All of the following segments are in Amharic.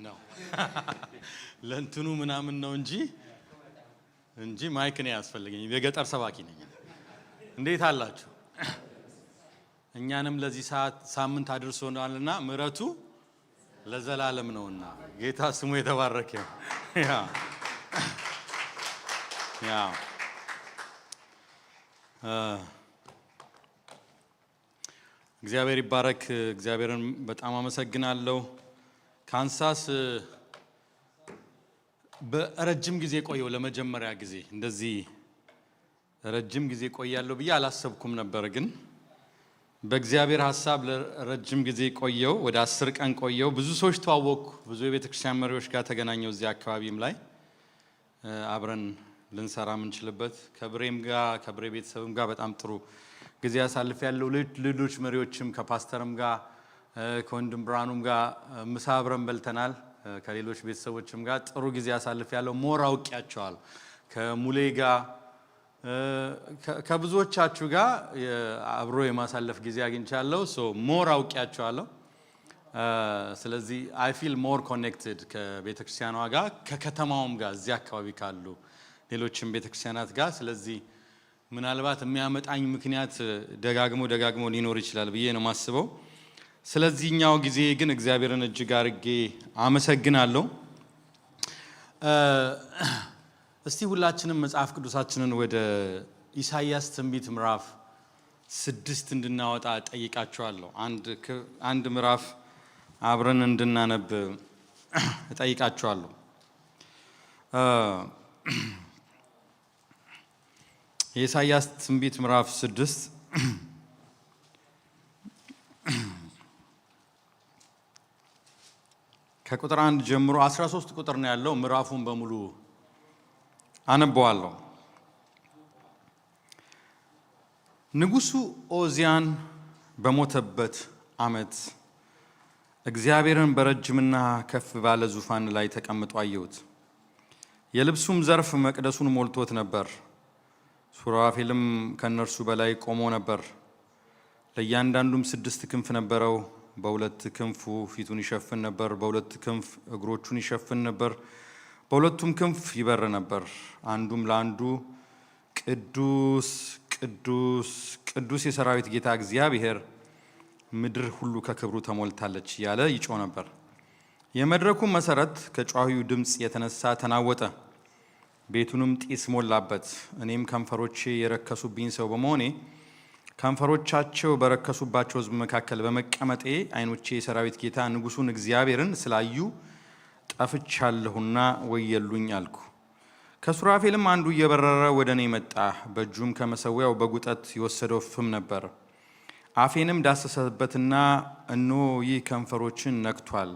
ነው ለእንትኑ ምናምን ነው እንጂ ማይክ ነው ያስፈልገኝ የገጠር ሰባኪ ነኝ እንዴት አላችሁ እኛንም ለዚህ ሳምንት አድርሶናልና ምሕረቱ ለዘላለም ነውና ጌታ ስሙ የተባረከ ያ እግዚአብሔር ይባረክ እግዚአብሔርን በጣም አመሰግናለሁ ካንሳስ በረጅም ጊዜ ቆየው ለመጀመሪያ ጊዜ እንደዚህ ረጅም ጊዜ ቆያለሁ ብዬ አላሰብኩም ነበር ግን በእግዚአብሔር ሐሳብ ለረጅም ጊዜ ቆየው ወደ 10 ቀን ቆየው ብዙ ሰዎች ተዋወቅኩ ብዙ የቤተክርስቲያን መሪዎች ጋር ተገናኘው እዚህ አካባቢም ላይ አብረን ልንሰራ ምንችልበት ከብሬ ቤተሰብም ጋር በጣም ጥሩ ጊዜ ያሳልፍ ያለው ሌሎች መሪዎችም ከፓስተርም ጋር ከወንድም ብርሃኑም ጋር ምሳ አብረን በልተናል ከሌሎች ቤተሰቦችም ጋር ጥሩ ጊዜ ያሳልፍ ያለው ሞር አውቂያቸዋል ከሙሌ ጋር ከብዙዎቻችሁ ጋር አብሮ የማሳለፍ ጊዜ አግኝቻለሁ ሶ ሞር አውቂያቸዋለሁ ስለዚህ I feel more connected ከቤተክርስቲያኗ ጋር ከከተማውም ጋር እዚህ አካባቢ ካሉ ሌሎችም ቤተክርስቲያናት ጋር ስለዚህ ምናልባት የሚያመጣኝ ምክንያት ደጋግሞ ሊኖር ይችላል ብዬ ነው ማስበው ስለዚህኛው ጊዜ ግን እግዚአብሔርን እጅግ አድርጌ አመሰግናለሁ እስቲ ሁላችንም መጽሐፍ ቅዱሳችንን ወደ ኢሳይያስ ትንቢት ምዕራፍ 6 እንድናወጣ ጠይቃችኋለሁ አንድ ምዕራፍ አብረን እንድናነብ ጠይቃችኋለሁ የኢሳይያስ ትንቢት ምዕራፍ 6 ከቁጥር 1 ጀምሮ 13 ቁጥር ነው ያለው ምዕራፉን በሙሉ አነበዋለሁ ንጉሱ ኦዚያን በሞተበት ዓመት እግዚአብሔርን በረጅምና ከፍ ባለ ዙፋን ላይ ተቀምጦ አየሁት የልብሱም ዘርፍ መቅደሱን ሞልቶት ነበር ሱራፌልም ከነርሱ በላይ ቆሞ ነበር ለእያንዳንዱም 6 ክንፍ ነበረው በሁለት ክንፉ ፊቱን ይሸፍን ነበር በሁለት ክንፍ እግሮቹን ይሸፍን ነበር በሁለቱም ክንፍ ይበር ነበር አንዱም ለአንዱ ቅዱስ ቅዱስ ቅዱስ የሰራዊት ጌታ እግዚአብሔር ምድር ሁሉ ከክብሩ ተሞልታለች ያለ ይጮህ ነበር የመድረኩ መሰረት ከጯሂው ድምጽ የተነሳ ተናወጠ ቤቱንም ጢስ ሞላበት እኔም ከንፈሮቼ የረከሱብኝ ሰው በመሆኔ ከንፈሮቻቸው በረከሱባቸው ሕዝብ መካከል በመቀመጤ አይኖቼ የሰራዊት ጌታ ንጉሱን እግዚአብሔርን ስላዩ ጠፍቻለሁና ወየሉኝ አልኩ ከሱራፌልም አንዱ እየበረረ ወደ እኔ መጣ በእጁም ከመሰዊያው በጉጠት የወሰደው ፍም ነበር አፌንም ዳሰሰበትና እነሆ ይህ ከንፈሮችን ነክቷል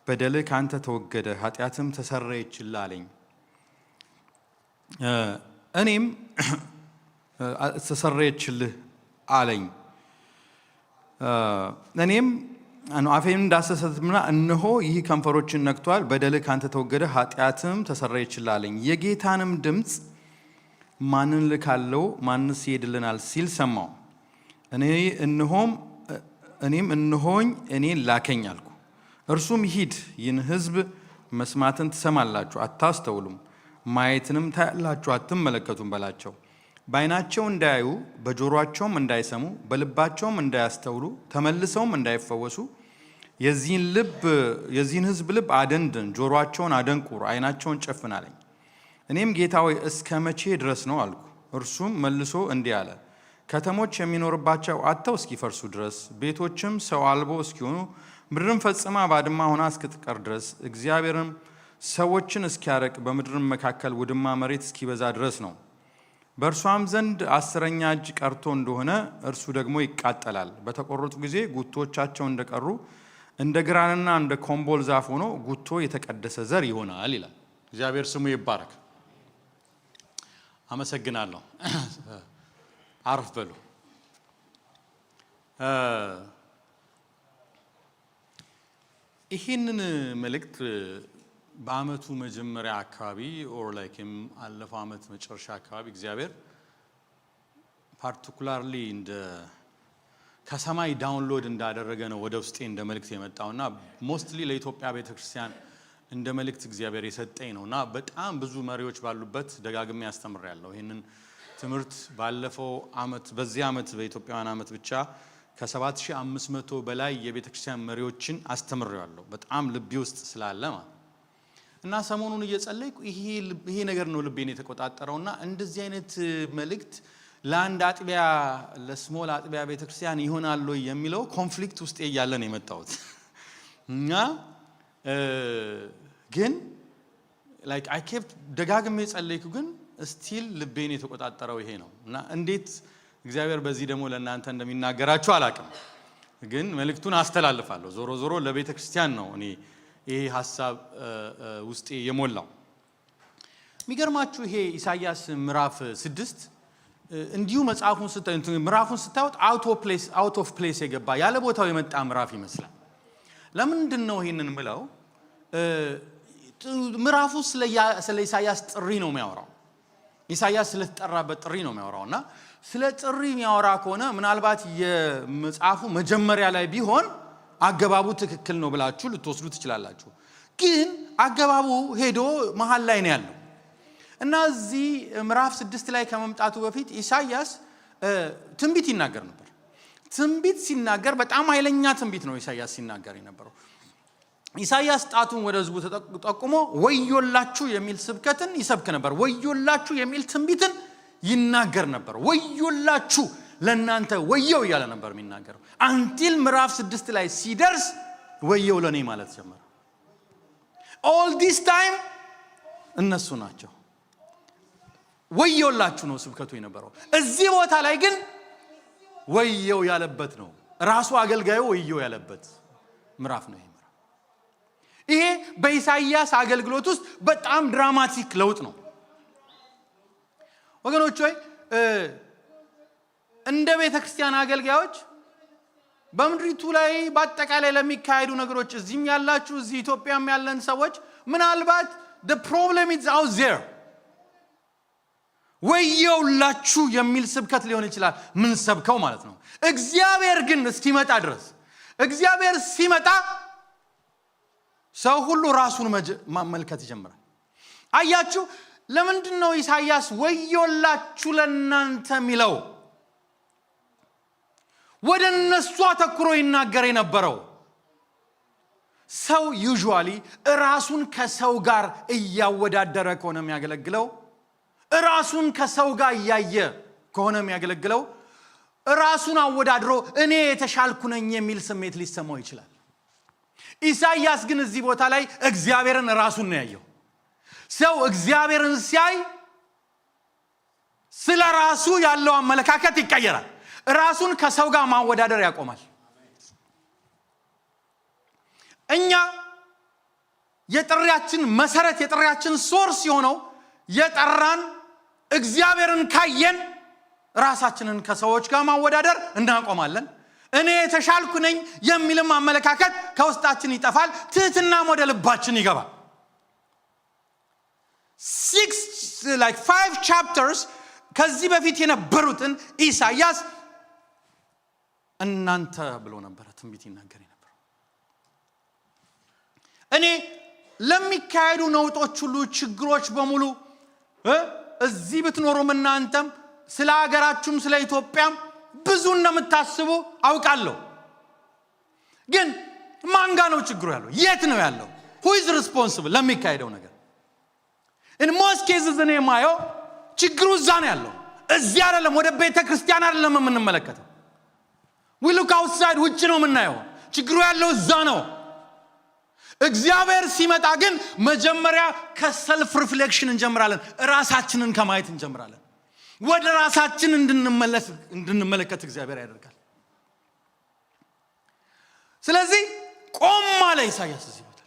በደልህ ካንተ ተወገደ ኃጢአትም ተሰረየችልህ አለኝ እኔም ተሰረየችልህ አለኝ እኔም አፌን ዳሰሰበትና እነሆ ይህ ከንፈሮችን ነክቷል በደልህ ካንተ ተወገደ ኃጢአትም ተሰረየችልህ አለኝ የጌታንም ድምጽ ማንን ልካለው ማንስ ይሄድልናል ሲል ሰማው እኔም እነሆኝ እኔን ላከኝ አልኩ እርሱም ሂድ ይህን ሕዝብ መስማትን ትሰማላችሁ አታስተውሉም ማየትንም ታያላችሁ አትመለከቱም በላቸው በዓይናቸው እንዳያዩ በጆሮአቸውም እንዳይሰሙ በልባቸውም እንዳያስተውሉ ተመልሰውም እንዳይፈወሱ የዚህን ሕዝብ ልብ አደንድን ጆሮአቸውን አደንቁር ዓይናቸውን ጨፍን አለኝ እኔም ጌታ ሆይ እስከ መቼ ድረስ ነው አልኩ እርሱም መልሶ እንዲህ አለ ከተሞች የሚኖርባቸው አጥተው እስኪፈርሱ ድረስ ቤቶችም ሰው አልቦ እስኪሆኑ ምድርም ፈጽማ ባድማ ሆና እስክትቀር ድረስ እግዚአብሔርም ሰዎችን እስኪያርቅ በምድርም መካከል ውድማ መሬት እስኪበዛ ድረስ ነው በእርሷም ዘንድ 10ኛ እጅ ቀርቶ እንደሆነ እርሱ ደግሞ ይቃጠላል በተቆረጡ ጊዜ ጉቶቻቸው እንደቀሩ እንደ ግራንና እንደ ኮምቦል ዛፍ ሆኖ ጉቶ የተቀደሰ ዘር ይሆናል ይላል እግዚአብሔር ስሙ ይባረክ አመሰግናለሁ አርፍ በሉ ይህንን መልእክት በአመቱ መጀመሪያ አካባቢ ኦር ላይክም አለፈው አመት መጨረሻ አካባቢ እግዚአብሔር ፓርቲኩላርሊ እንደ ከሰማይ ዳውንሎድ እንዳደረገ ነው ወደ ውስጤ እንደ መልእክት የመጣውና ሞስትሊ ለኢትዮጵያ ቤተክርስቲያን እንደ መልእክት እግዚአብሔር የሰጠኝ ነውና በጣም ብዙ መሪዎች ባሉበት ደጋግሜ አስተምሬያለሁ። ይሄንን ትምህርት ባለፈው አመት በዚህ አመት በኢትዮጵያውያን አመት ብቻ ከ7500 በላይ የቤተክርስቲያን መሪዎችን አስተምሬያለሁ። በጣም ልቤ ውስጥ ስላለ ማለት እና ሰሞኑን እየጸለይኩ ይሄ ነገር ነው ልቤን የተቆጣጠረውና እንደዚህ አይነት መልእክት ለአንድ አጥቢያ ለስሞል አጥቢያ ቤተክርስቲያን ይሆናል ወይ የሚለው ኮንፍሊክት ውስጥ ያያለ ነው የመጣሁት እና ግን like I kept ደጋግሜ ጸለይኩ ግን still ልቤን የተቆጣጠረው ይሄ ነው እና እንዴት እግዚአብሔር በዚህ ደግሞ ለእናንተ እንደሚናገራችሁ አላቅም ግን መልእክቱን አስተላልፋለሁ። ዞሮ ዞሮ ለቤተክርስቲያን ነው እኔ ይሄ ሐሳብ ውስጥ የሞላው። የሚገርማችሁ ይሄ ኢሳይያስ ምዕራፍ 6 እንዲሁ መጽሐፉን ምዕራፉን ስታዩት አውት ኦፍ ፕሌስ የገባ ያለ ቦታው የመጣ ምዕራፍ ይመስላል። ለምንድን ነው ይሄንን ምለው? ምዕራፉ ስለ ኢሳይያስ ጥሪ ነው የሚያወራው። ኢሳይያስ ስለተጠራበት ጥሪ ነው የሚያወራውና ስለ ጥሪ የሚያወራ ከሆነ ምናልባት የመጽሐፉ መጀመሪያ ላይ ቢሆን አገባቡ ትክክል ነው ብላችሁ ልትወስዱ ትችላላችሁ። ግን አገባቡ ሄዶ መሃል ላይ ነው ያለው እና እዚህ ምዕራፍ 6 ላይ ከመምጣቱ በፊት ኢሳይያስ ትንቢት ይናገር ነበር። ትንቢት ሲናገር በጣም ኃይለኛ ትንቢት ነው ኢሳይያስ ሲናገር የነበረው። ኢሳይያስ ጣቱን ወደ ሕዝቡ ተጠቁሞ ወዮላችሁ የሚል ስብከትን ይሰብክ ነበር። ወዮላችሁ የሚል ትንቢትን ይናገር ነበር። ወዮላችሁ ለናንተ ወየው ያለ ነበር የሚናገረው። አንቲል ምዕራፍ 6 ላይ ሲደርስ ወየው ለኔ ማለት ጀመረ። all this time እነሱ ናቸው ወየውላችሁ ነው ስብከቱ የነበረው። እዚህ ቦታ ላይ ግን ወየው ያለበት ነው። ራሱ አገልጋዩ ወየው ያለበት ምዕራፍ ነው። ይሄ በኢሳይያስ አገልግሎት ውስጥ በጣም ድራማቲክ ለውጥ ነው ወገኖች ሆይ። እንደ ቤተክርስቲያን አገልጋዮች በምድሪቱ ላይ በአጠቃላይ ለሚካሄዱ ነገሮች እዚህም ያላችሁ እዚህ ኢትዮጵያም ያለን ሰዎች ምናልባት the problem is out there ወየውላችሁ የሚል ስብከት ሊሆን ይችላል ምን ሰብከው ማለት ነው። እግዚአብሔር ግን እስኪመጣ ድረስ እግዚአብሔር ሲመጣ ሰው ሁሉ ራሱን ማመልከት ይጀምራል። አያችሁ ለምንድን ነው ኢሳይያስ ወየውላችሁ ለናንተ ሚለው? ወደ እነሱ አተኩሮ ይናገር የነበረው ሰው ዩዥዋሊ ራሱን ከሰው ጋር እያወዳደረ ከሆነ የሚያገለግለው ራሱን ከሰው ጋር እያየ ከሆነ የሚያገለግለው ራሱን አወዳድሮ እኔ የተሻልኩ ነኝ የሚል ስሜት ሊሰማው ይችላል። ኢሳይያስ ግን እዚህ ቦታ ላይ እግዚአብሔርን ራሱን ነው ያየው። ሰው እግዚአብሔርን ሲያይ ስለ ራሱ ያለው አመለካከት ይቀየራል። ራሱን ከሰው ጋር ማወዳደር ያቆማል። እኛ የጥሪያችን መሰረት የጥሪያችን ሶርስ የሆነው የጠራን እግዚአብሔርን ካየን ራሳችንን ከሰዎች ጋር ማወዳደር እናቆማለን። እኔ የተሻልኩ ነኝ የሚልም አመለካከት ከውስጣችን ይጠፋል። ትህትናም ወደ ልባችን ይገባል። 5 chapters ከዚህ በፊት የነበሩትን ኢሳይያስ እናንተ ብሎ ነበር ትንቢት ይናገር ነበር። እኔ ለሚካሄዱ ነውጦች ሁሉ ችግሮች በሙሉ እዚህ ብትኖሩም እናንተም ስለ ሀገራችሁም ስለ ኢትዮጵያም ብዙ እንደምታስቡ አውቃለሁ። ግን ማን ጋር ነው ችግሩ ያለው? የት ነው ያለው? who is responsible ለሚካሄደው ነገር? in most cases እኔ ማየው ችግሩ እዛ ነው ያለው። እዚህ አይደለም፣ ወደ ቤተ ክርስቲያን አይደለም የምንመለከተው። we look outside ውጭ ነው የምናየው። ችግሩ ያለው እዛ ነው። እግዚአብሔር ሲመጣ ግን መጀመሪያ ከሰልፍ ሪፍሌክሽን እንጀምራለን። ራሳችንን ከማየት እንጀምራለን። ወደ ራሳችን እንድንመለከት እግዚአብሔር ያደርጋል። ስለዚህ ቆም አለ ኢሳይያስ እዚህ ቦታ።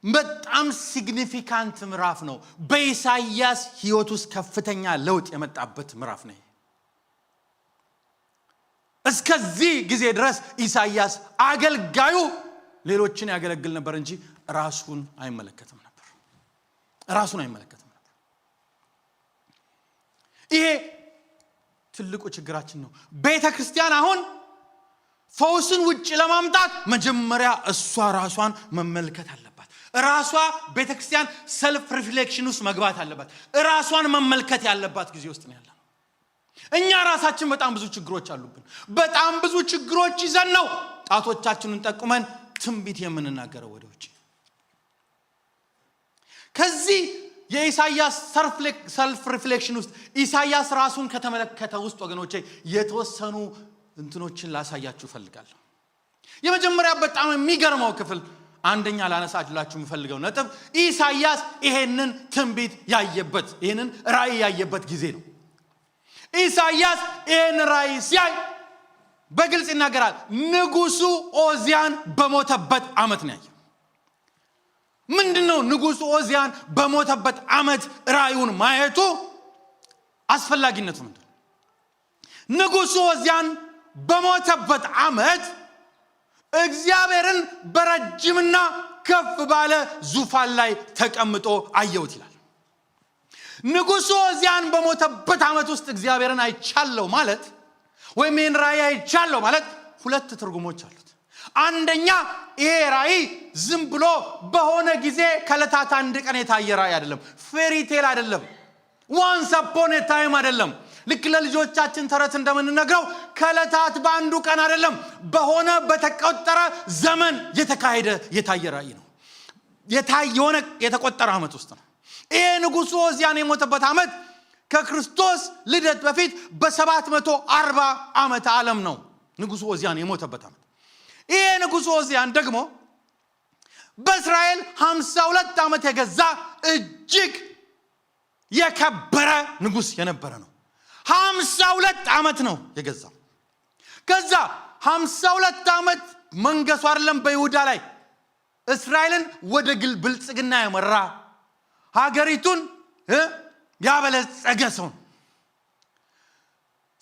በጣም ሲግኒፊካንት ምዕራፍ ነው። በኢሳይያስ ሕይወት ውስጥ ከፍተኛ ለውጥ የመጣበት ምዕራፍ ነው። እስከዚህ ጊዜ ድረስ ኢሳይያስ አገልጋዩ ሌሎችን ያገለግል ነበር እንጂ ራሱን አይመለከትም ነበር። ይሄ ትልቁ ችግራችን ነው። ቤተ ክርስቲያን አሁን ፈውስን ውጭ ለማምጣት መጀመሪያ እሷ ራሷን መመልከት አለባት። ራሷ ቤተክርስቲያን ሰልፍ ሪፍሌክሽን ውስጥ መግባት አለባት። ራሷን መመልከት ያለባት ጊዜ ውስጥ ነው ያለው። እኛ ራሳችን በጣም ብዙ ችግሮች አሉብን። በጣም ብዙ ችግሮች ይዘን ነው ጣቶቻችንን ጠቁመን ትንቢት የምንናገረው ወደ ውጭ። ከዚህ የኢሳይያስ ሰልፍ ሪፍሌክሽን ውስጥ ኢሳይያስ ራሱን ከተመለከተ ውስጥ ወገኖቼ የተወሰኑ እንትኖችን ላሳያችሁ ፈልጋለሁ። የመጀመሪያ በጣም የሚገርመው ክፍል አንደኛ ላነሳላችሁ የምፈልገው ነጥብ ኢሳይያስ ይሄንን ትንቢት ያየበት ይሄንን ራእይ ያየበት ጊዜ ነው። ኢሳይያስ ይሄን ራእይ ሲያይ በግልጽ ይናገራል። ንጉሱ ኦዚያን በሞተበት ዓመት ነው ያየው። ምንድነው ንጉሱ ኦዚያን በሞተበት ዓመት ራእዩን ማየቱ አስፈላጊነቱ ምንድነው? ንጉሱ ኦዚያን በሞተበት ዓመት እግዚአብሔርን በረጅምና ከፍ ባለ ዙፋን ላይ ተቀምጦ አየሁት ይላል። ንጉሱ ኦዚያን በሞተበት ዓመት ውስጥ እግዚአብሔርን አይቻለው ማለት ወይም ይህን ራእይ አይቻለው ማለት ሁለት ትርጉሞች አሉት። አንደኛ ይሄ ራእይ ዝም ብሎ በሆነ ጊዜ ከለታት አንድ ቀን የታየ ራእይ አይደለም። ፌሪቴል አይደለም። ዋንስ አፖን ኤ ታይም አይደለም። ልክ ለልጆቻችን ተረት እንደምንነግረው ከለታት በአንዱ ቀን አይደለም። በሆነ በተቆጠረ ዘመን የተካሄደ የታየ ራእይ ነው። የሆነ የተቆጠረ ዓመት ውስጥ ነው። ይሄ ንጉሱ ኦዚያን የሞተበት ዓመት ከክርስቶስ ልደት በፊት በ740 ዓመተ ዓለም ነው ንጉሱ ኦዚያን የሞተበት ዓመት። ይሄ ንጉሱ ኦዚያን ደግሞ በእስራኤል 52 ዓመት የገዛ እጅግ የከበረ ንጉስ የነበረ ነው። 52 ዓመት ነው የገዛው። ከዛ 52 ዓመት መንገሱ አይደለም በይሁዳ ላይ እስራኤልን ወደ ብልጽግና ያመራ ሀገሪቱን ያበለጸገ ሰው።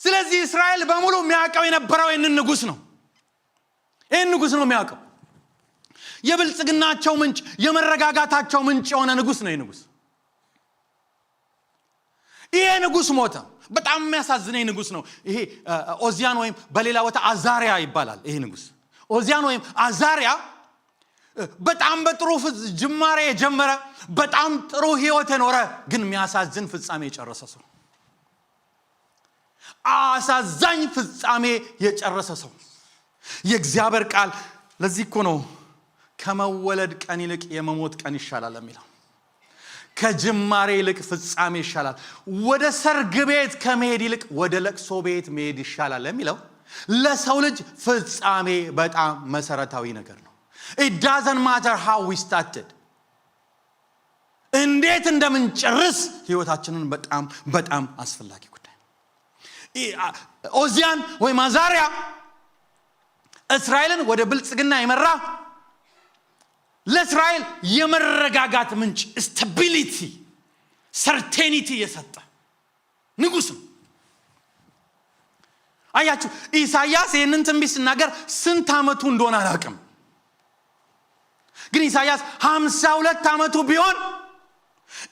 ስለዚህ እስራኤል በሙሉ የሚያውቀው የነበረው ይህንን ንጉስ ነው። ይህን ንጉስ ነው የሚያውቀው። የብልጽግናቸው ምንጭ የመረጋጋታቸው ምንጭ የሆነ ንጉስ ነው። ይሄ ንጉስ ሞተ። በጣም የሚያሳዝነኝ ንጉስ ነው ይሄ ኦዚያን ወይም በሌላ ቦታ አዛሪያ ይባላል። ይሄ ንጉስ ኦዚያን ወይም አዛሪያ በጣም በጥሩ ጅማሬ የጀመረ በጣም ጥሩ ህይወት የኖረ ግን የሚያሳዝን ፍጻሜ የጨረሰ ሰው። አሳዛኝ ፍጻሜ የጨረሰ ሰው። የእግዚአብሔር ቃል ለዚህ እኮ ነው ከመወለድ ቀን ይልቅ የመሞት ቀን ይሻላል የሚለው። ከጅማሬ ይልቅ ፍጻሜ ይሻላል። ወደ ሰርግ ቤት ከመሄድ ይልቅ ወደ ለቅሶ ቤት መሄድ ይሻላል የሚለው ለሰው ልጅ ፍጻሜ በጣም መሰረታዊ ነገር ነው። It doesn't matter how we started. እንዴት እንደምንጨርስ ህይወታችንን በጣም አስፈላጊ ጉዳይ። ኦዚያን ወይም አዛሪያ እስራኤልን ወደ ብልጽግና የመራ ለእስራኤል የመረጋጋት ምንጭ ስታቢሊቲ ሰርቴኒቲ የሰጠ ንጉስ ነው። አያችሁ ኢሳይያስ ይህንን ትንቢት ሲናገር ስንት ዓመቱ እንደሆነ አላውቅም። ግን ኢሳይያስ 52 ዓመቱ ቢሆን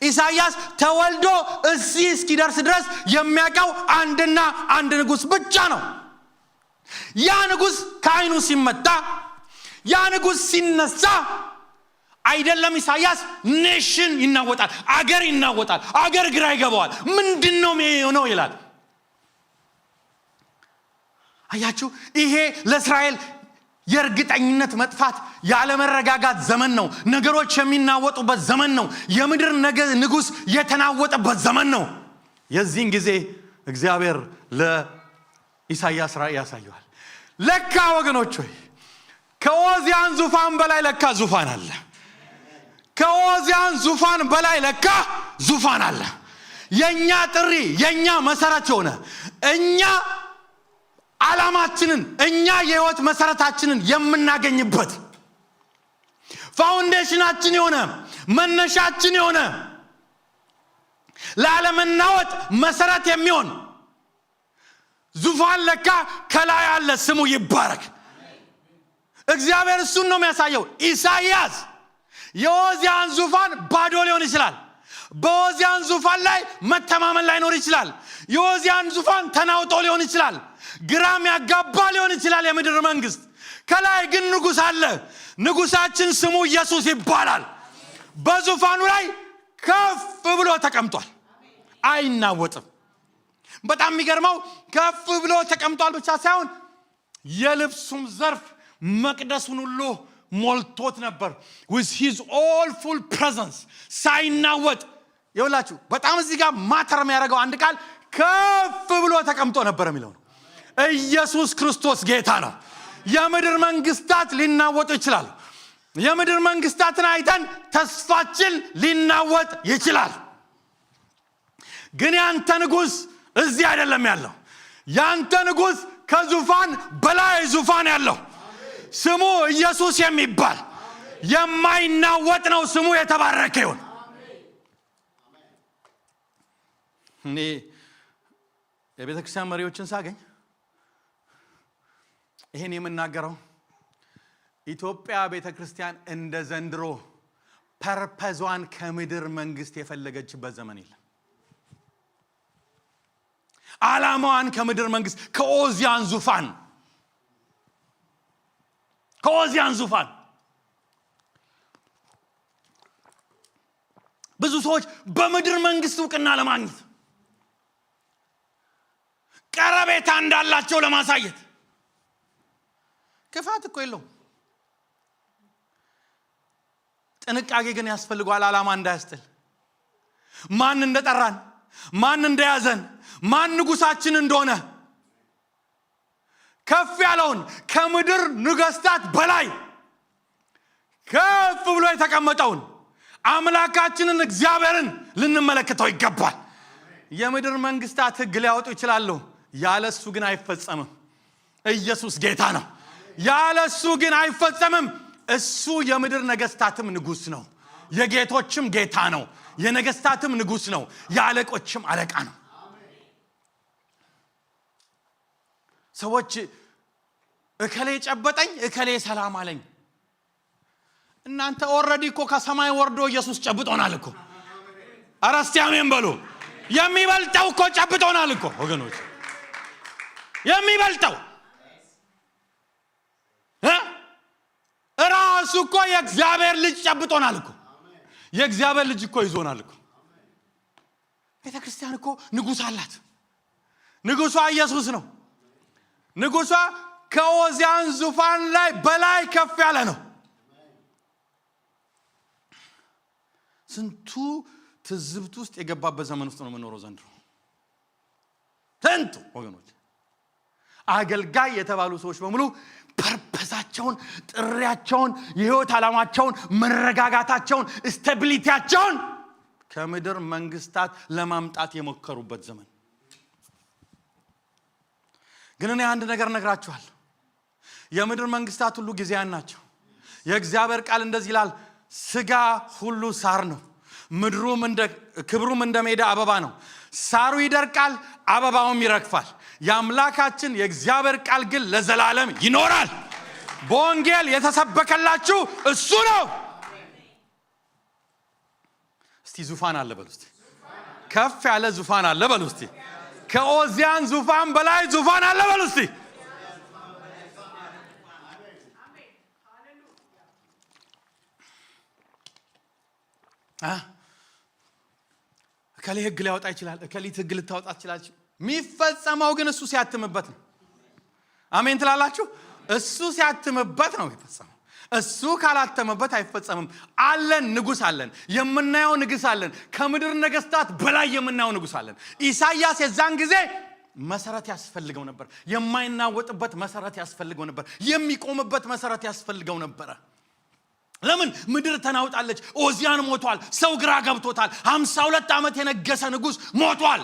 ኢሳይያስ ተወልዶ እዚህ እስኪደርስ ድረስ የሚያውቀው አንድና አንድ ንጉስ ብቻ ነው። ያ ንጉስ ከዓይኑ ሲመታ ያ ንጉስ ሲነሳ አይደለም ኢሳይያስ ኔሽን ይናወጣል፣ አገር ይናወጣል፣ አገር ግራ ይገባዋል። ምንድነው የሚሆነው ይላል። አያችሁ ይሄ ለእስራኤል የእርግጠኝነት መጥፋት ያለመረጋጋት ዘመን ነው። ነገሮች የሚናወጡበት ዘመን ነው። የምድር ንጉስ የተናወጠበት ዘመን ነው። የዚህን ጊዜ እግዚአብሔር ለኢሳይያስ ራእይ ያሳየዋል። ለካ ወገኖች ሆይ ከኦዚያን ዙፋን በላይ ለካ ዙፋን አለ። ከኦዚያን ዙፋን በላይ ለካ ዙፋን አለ። የኛ ጥሪ የኛ መሰረት ሆነ እኛ ዓላማችንን እኛ የህይወት መሰረታችንን የምናገኝበት ፋውንዴሽናችን የሆነ መነሻችን የሆነ ለዓለምናወጥ መሰረት የሚሆን ዙፋን ለካ ከላይ አለ። ስሙ ይባረክ። እግዚአብሔር እሱን ነው የሚያሳየው። ኢሳይያስ የኦዚያን ዙፋን ባዶ ሊሆን ይችላል። በኦዚያን ዙፋን ላይ መተማመን ላይኖር ይችላል። የኦዚያን ዙፋን ተናውጦ ሊሆን ይችላል። ግራም ያጋባ ሊሆን ይችላል የምድር መንግስት። ከላይ ግን ንጉስ አለ። ንጉሳችን ስሙ ኢየሱስ ይባላል። በዙፋኑ ላይ ከፍ ብሎ ተቀምጧል። አይናወጥም። በጣም የሚገርመው ከፍ ብሎ ተቀምጧል ብቻ ሳይሆን የልብሱም ዘርፍ መቅደሱን ሁሉ ሞልቶት ነበር with his all full presence ሳይናወጥ። ይኸውላችሁ በጣም እዚህ ጋር ማተር የሚያደርገው አንድ ቃል ከፍ ብሎ ተቀምጦ ነበር የሚለው ነው። ኢየሱስ ክርስቶስ ጌታ ነው። የምድር መንግስታት ሊናወጡ ይችላሉ። የምድር መንግስታትን አይተን ተስፋችን ሊናወጥ ይችላል። ግን ያንተ ንጉስ እዚህ አይደለም ያለው። ያንተ ንጉስ ከዙፋን በላይ ዙፋን ያለው ስሙ ኢየሱስ የሚባል የማይናወጥ ነው። ስሙ የተባረከ ይሁን። እኔ የቤተክርስቲያን መሪዎችን ሳገኝ ይሄን የምናገረው ኢትዮጵያ ቤተክርስቲያን እንደ ዘንድሮ ፐርፐዟን ከምድር መንግስት የፈለገችበት ዘመን የለም። ዓላማዋን ከምድር መንግስት ከኦዚያን ዙፋን ብዙ ሰዎች በምድር መንግስት እውቅና ለማግኘት ቀረቤታ እንዳላቸው ለማሳየት ክፋት እኮ የለውም። ጥንቃቄ ግን ያስፈልጋል። ዓላማ እንዳያስጥል፣ ማን እንደጠራን፣ ማን እንደያዘን፣ ማን ንጉሳችን እንደሆነ ከፍ ያለውን ከምድር ንግስታት በላይ ከፍ ብሎ የተቀመጠውን አምላካችንን እግዚአብሔርን ልንመለከተው ይገባል። የምድር መንግስታት ሕግ ሊያወጡ ይችላሉ፣ ያለሱ ግን አይፈጸምም። ኢየሱስ ጌታ ነው። ያለሱ ግን አይፈጸምም። እሱ የምድር ነገስታትም ንጉስ ነው፣ የጌቶችም ጌታ ነው፣ የነገስታትም ንጉስ ነው፣ የአለቆችም አለቃ ነው። ሰዎች እከሌ ጨበጠኝ፣ እከሌ ሰላም አለኝ። እናንተ ኦሬዲ እኮ ከሰማይ ወርዶ ኢየሱስ ጨብጦናል እኮ። ኧረ እስቲ አሜን በሉ። የሚበልጠው እኮ ጨብጦናል እኮ ወገኖች፣ የሚበልጠው ራሱ እኮ የእግዚአብሔር ልጅ ጨብጦናል እኮ። የእግዚአብሔር ልጅ እኮ ይዞናል እኮ። ቤተክርስቲያን እኮ ንጉስ አላት። ንጉሷ ኢየሱስ ነው። ንጉሷ ከኦዚያን ዙፋን ላይ በላይ ከፍ ያለ ነው። ስንቱ ትዝብት ውስጥ የገባበት ዘመን ውስጥ ነው የምንኖረው ዘንድሮ። ስንቱ ወገኖች አገልጋይ የተባሉ ሰዎች በሙሉ ፐርፐዛቸውን፣ ጥሪያቸውን፣ የህይወት ዓላማቸውን፣ መረጋጋታቸውን፣ ስታቢሊቲያቸውን ከምድር መንግስታት ለማምጣት የሞከሩበት ዘመን። ግን እኔ አንድ ነገር ነግራችኋል። የምድር መንግስታት ሁሉ ጊዜያን ናቸው። የእግዚአብሔር ቃል እንደዚህ ይላል፣ ስጋ ሁሉ ሳር ነው፣ ምድሩም ክብሩም እንደ ሜዳ አበባ ነው። ሳሩ ይደርቃል፣ አበባውም ይረግፋል። የአምላካችን የእግዚአብሔር ቃል ግን ለዘላለም ይኖራል። በወንጌል የተሰበከላችሁ እሱ ነው። እስቲ ዙፋን አለ በሉ እስቲ። ከፍ ያለ ዙፋን አለ በሉ እስቲ። ከኦዚያን ዙፋን በላይ ዙፋን አለ በሉ እስቲ። እከሌ ህግ ሊያወጣ ይችላል፣ እከሊት ህግ ልታወጣ ትችላለች። የሚፈጸመው ግን እሱ ሲያትምበት ነው። አሜን ትላላችሁ? እሱ ሲያትምበት ነው የሚፈጸመው። እሱ ካላተመበት አይፈጸምም። አለን፣ ንጉስ አለን፣ የምናየው ንጉስ አለን። ከምድር ነገስታት በላይ የምናየው ንጉስ አለን። ኢሳይያስ የዛን ጊዜ መሰረት ያስፈልገው ነበር። የማይናወጥበት መሰረት ያስፈልገው ነበር። የሚቆምበት መሰረት ያስፈልገው ነበር። ለምን? ምድር ተናውጣለች። ኦዚያን ሞቷል። ሰው ግራ ገብቶታል። 52 ዓመት የነገሰ ንጉስ ሞቷል።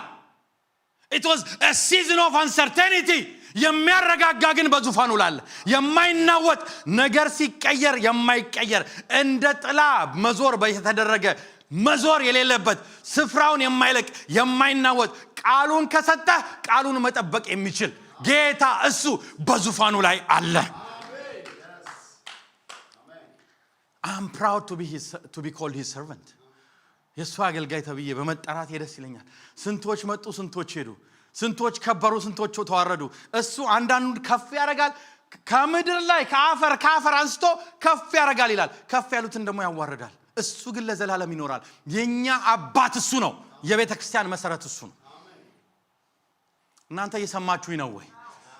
It was a season of uncertainty. የሚያረጋጋ ግን በዙፋኑ ላለ የማይናወጥ ነገር ሲቀየር የማይቀየር እንደ ጥላ መዞር በተደረገ መዞር የሌለበት ስፍራውን የማይለቅ የማይናወጥ ቃሉን ከሰጠ ቃሉን መጠበቅ የሚችል ጌታ እሱ በዙፋኑ ላይ አለ። I'm proud to be called his servant. የሱ አገልጋይ ተብዬ በመጠራት ደስ ይለኛል። ስንቶች መጡ፣ ስንቶች ሄዱ፣ ስንቶች ከበሩ፣ ስንቶች ተዋረዱ። እሱ አንዳንዱን ከፍ ያረጋል፣ ከምድር ላይ ከአፈር አንስቶ ከፍ ያረጋል ይላል። ከፍ ያሉትን ደግሞ ያዋርዳል። እሱ ግን ለዘላለም ይኖራል። የኛ አባት እሱ ነው። የቤተ ክርስቲያን መሰረት እሱ ነው። እናንተ እየሰማችሁኝ ነው ወይ?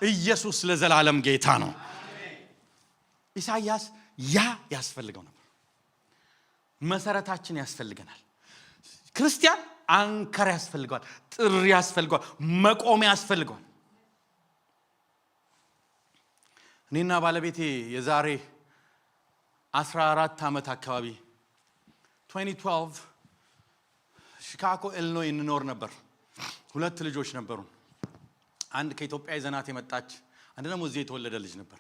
ኢየሱስ ለዘላለም ጌታ ነው። ኢሳይያስ ያ ያስፈልገው ነበር። መሰረታችን ያስፈልገናል። ክርስቲያን አንከር ያስፈልገዋል፣ ጥሪ ያስፈልገዋል፣ መቆሚያ ያስፈልገዋል። እኔና ባለቤቴ የዛሬ 14 ዓመት አካባቢ 2012 ሺካጎ ኢሊኖይ እንኖር ነበር። 2 ልጆች ነበሩን። አንድ ከኢትዮጵያ ይዘናት የመጣች፣ አንድ ደግሞ እዚህ የተወለደ ልጅ ነበር።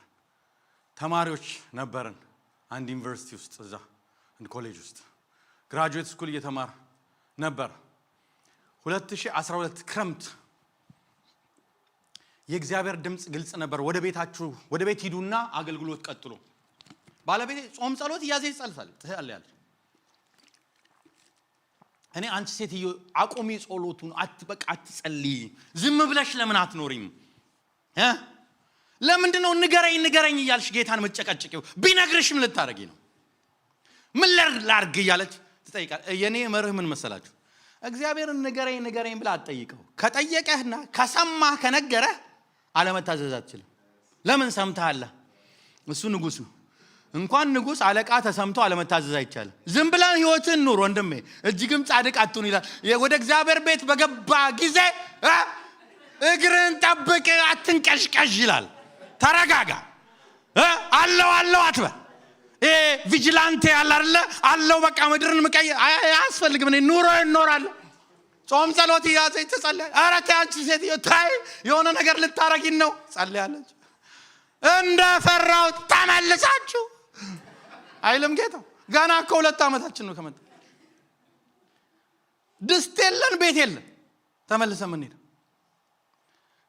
ተማሪዎች ነበርን አንድ ዩኒቨርሲቲ ውስጥ፣ እዛ አንድ ኮሌጅ ውስጥ ግራጁዌት ስኩል እየተማር ነበር። 2012 ክረምት የእግዚአብሔር ድምጽ ግልጽ ነበር። ወደ ቤት ሂዱና አገልግሎት ቀጥሉ። ባለቤቴ ጾም ጸሎት እያዘ ይጸልሳል ትላለች። እኔ አንቺ ሴትዮ አቆሚ ጸሎቱን፣ በቃ አትጸልይ፣ ዝም ብለሽ ለምን አትኖሪም? ለምንድነው ንገረኝ እያልሽ ጌታን መጨቀጭቂው? ቢነግርሽም ልታረጊ ነው። ምን ላርግ እያለች ትጠይቃለች። የኔ መርህ ምን መሰላችሁ? እግዚአብሔርን ንገረኝ ብላ አትጠይቀው። ከጠየቀህና ከሰማህ ከነገረህ አለመታዘዝ አትችልም። ለምን ሰምተሃል? እሱ ንጉስ ነው። እንኳን ንጉስ አለቃ ተሰምቶ አለመታዘዝ አይቻልም። ዝም ብለህ ህይወትን ኑር ወንድሜ፣ እጅግም ጻድቅ አትሁን ይላል። ወደ እግዚአብሔር ቤት በገባ ጊዜ እግርን ጠብቅ፣ አትንቀሽቀሽ ይላል። ተረጋጋ። አለው አትበል። ቪጂላንቴ ያለ አይደለ አለው። በቃ ምድርን መቀየር አያስፈልግም። እኔ ኑሮ እኖራለሁ። ጾም ጸሎት ያዘኝ ትጸልያለች። ኧረ ተይ አንቺ ሴትዮ ተይ፣ የሆነ ነገር ልታረጊን ነው ጸልያለች። እንደፈራው ተመልሳችሁ አይልም ጌታ። ገና እኮ 2 ዓመታችን ነው ከመጣ። ድስት የለን ቤት የለን ተመልሰን ምን ሄደ።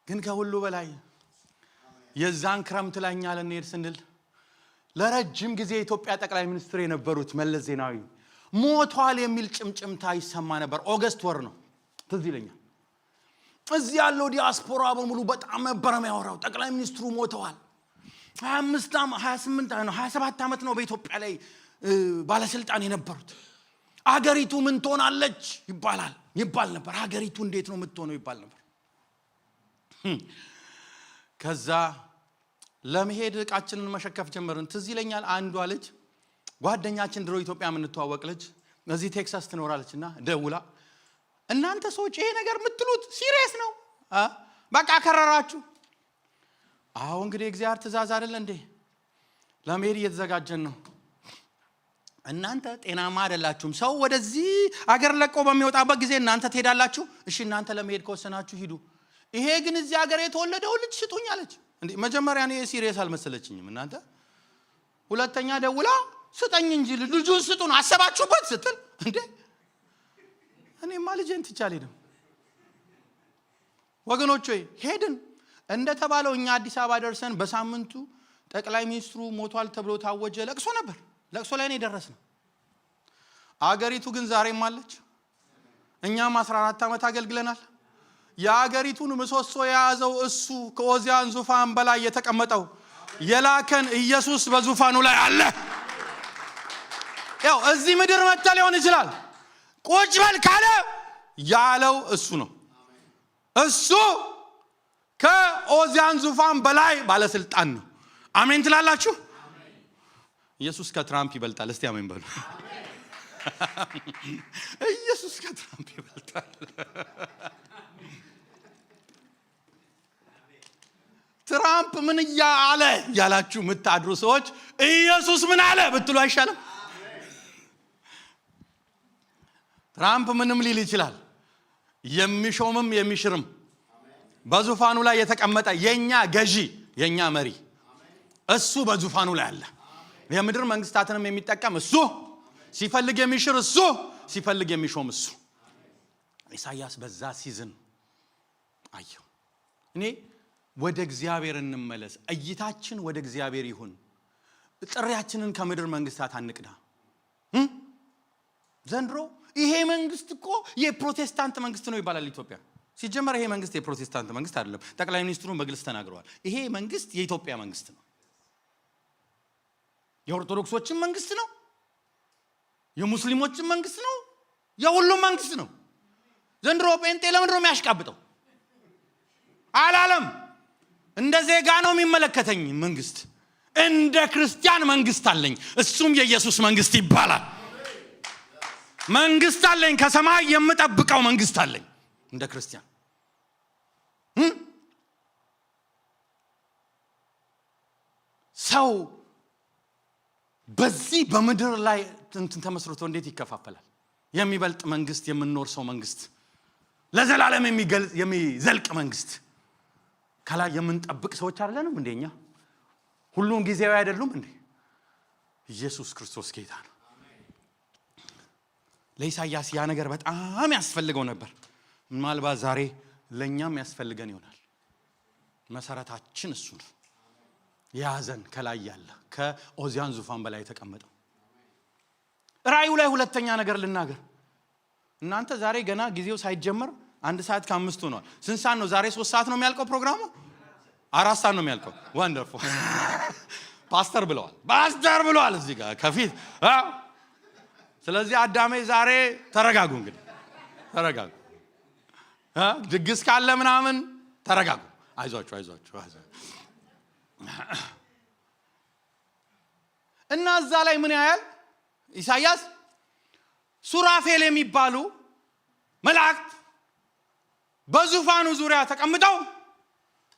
ግን ከሁሉ በላይ የዛን ክረምት ላይ እኛ ልንሄድ ስንል ለረጅም ጊዜ የኢትዮጵያ ጠቅላይ ሚኒስትር የነበሩት መለስ ዜናዊ ሞቷል የሚል ጭምጭምታ ይሰማ ነበር። ኦገስት ወር ነው ትዝ ይለኛል። እዚህ ያለው ዲያስፖራ በሙሉ በጣም ነበር የሚያወራው። ጠቅላይ ሚኒስትሩ ሞተዋል። 27 ዓመት ነው በኢትዮጵያ ላይ ባለስልጣን የነበሩት። አገሪቱ ምን ትሆናለች ይባል ነበር። አገሪቱ እንዴት ነው የምትሆነው ይባል ነበር። ከዛ ለመሄድ ዕቃችንን መሸከፍ ጀመርን። ትዝ ይለኛል አንዷ ልጅ ጓደኛችን ድሮ ኢትዮጵያ የምንተዋወቅ ልጅ እዚህ ቴክሳስ ትኖራለችና ደውላ እናንተ ሰዎች ይሄ ነገር የምትሉት ሲሪየስ ነው? በቃ ከረራችሁ? አዎ እንግዲህ እግዚአብሔር ትእዛዝ አይደል እንዴ? ለመሄድ እየተዘጋጀን ነው። እናንተ ጤናማ አይደላችሁም። ሰው ወደዚህ አገር ለቆ በሚወጣበት ጊዜ እናንተ ትሄዳላችሁ። እሺ እናንተ ለመሄድ ከወሰናችሁ ሂዱ። ይሄ ግን እዚህ አገር የተወለደው ልጅ ስጡኝ አለች። እንዴ መጀመሪያ እኔ ሲሪየስ አልመሰለችኝም እናንተ። ሁለተኛ ደውላ ስጠኝ እንጂ ልጁን ስጡን አሰባችሁበት ስትል እንዴ እኔማ ልጄን ትቼ አልሄድም። ወገኖች ሆይ ሄድን። እንደተባለው እኛ አዲስ አበባ ደርሰን በሳምንቱ ጠቅላይ ሚኒስትሩ ሞቷል ተብሎ ታወጀ። ለቅሶ ነበር። ለቅሶ ላይ ነው የደረስነው። አገሪቱ ግን ዛሬም አለች። እኛም 14 ዓመት አገልግለናል። የአገሪቱን ምሰሶ የያዘው እሱ ከኦዚያን ዙፋን በላይ የተቀመጠው የላከን ኢየሱስ በዙፋኑ ላይ አለ። ያው እዚህ ምድር መጥቶ ሊሆን ይችላል። ቁጭ በል ካለ ያለው እሱ ነው። እሱ ከኦዚያን ዙፋን በላይ ባለስልጣን ነው። አሜን ትላላችሁ? ኢየሱስ ከትራምፕ ይበልጣል። እስቲ አሜን በሉ። ኢየሱስ ከትራምፕ ይበልጣል። ትራምፕ ምን ያለ ያላችሁ የምታድሩ ሰዎች ኢየሱስ ምን አለ ብትሉ አይሻልም? ትራምፕ ምንም ሊል ይችላል። የሚሾምም የሚሽርም በዙፋኑ ላይ የተቀመጠ የኛ ገዢ የኛ መሪ እሱ በዙፋኑ ላይ አለ። የምድር መንግስታትንም የሚጠቀም እሱ፣ ሲፈልግ የሚሽር እሱ፣ ሲፈልግ የሚሾም እሱ። ኢሳይያስ በዛ ሲዝን አየው። እኔ ወደ እግዚአብሔር እንመለስ። እይታችን ወደ እግዚአብሔር ይሁን። ጥሪያችንን ከምድር መንግስታት አንቅዳ። ዘንድሮ ይሄ መንግስት እኮ የፕሮቴስታንት መንግስት ነው ይባላል ኢትዮጵያ። ሲጀመር ይሄ መንግስት የፕሮቴስታንት መንግስት አይደለም። ጠቅላይ ሚኒስትሩ በግልጽ ተናግረዋል። ይሄ መንግስት የኢትዮጵያ መንግስት ነው። የኦርቶዶክሶችን መንግስት ነው፣ የሙስሊሞችን መንግስት ነው፣ የሁሉም መንግስት ነው። ዘንድሮ ጴንጤ ለምንድን ነው የሚያሽቃብጠው? አላለም። እንደ ዜጋ ነው የሚመለከተኝ መንግስት። እንደ ክርስቲያን መንግስት አለኝ፣ እሱም የኢየሱስ መንግስት ይባላል። መንግስት አለኝ፣ ከሰማይ የምጠብቀው መንግስት አለኝ እንደ ክርስቲያን። ሰው በዚህ በምድር ላይ እንትን ተመስርቶ እንዴት ይከፋፈላል? የሚበልጥ መንግስት፣ የምንኖር ሰው መንግስት፣ ለዘላለም የሚዘልቅ መንግስት ከላይ የምንጠብቅ ሰዎች አይደለንም እንደኛ? ሁሉም ጊዜያዊ አይደሉም እንዴ? ኢየሱስ ክርስቶስ ጌታ ነው። ለኢሳይያስ ያ ነገር በጣም ያስፈልገው ነበር። ምናልባት ዛሬ ለኛም ያስፈልገን ይሆናል። መሰረታችን እሱ ነው። ያዘን ከላይ ያለ ከኦዚያን ዙፋን በላይ ተቀመጠው። ራእዩ ላይ ሁለተኛ ነገር ልናገር። እናንተ ዛሬ ገና ጊዜው ሳይጀመር 1 ሰዓት ከ5 ሆኗል። ስንት ሰዓት ነው ዛሬ? 3 ሰዓት ነው የሚያልቀው ፕሮግራሙ? 4 ሰዓት ነው የሚያልቀው። ወንደርፉል ፓስተር ብለዋል እዚህ ጋር ከፊት። ስለዚህ አዳሜ ዛሬ ተረጋጉ፣ እንግዲህ ተረጋጉ። ድግስ ካለ ምናምን ተረጋጉ። አይዟችሁ። እና እዛ ላይ ምን ያያል ኢሳይያስ? ሱራፌል የሚባሉ መላእክት በዙፋኑ ዙሪያ ተቀምጠው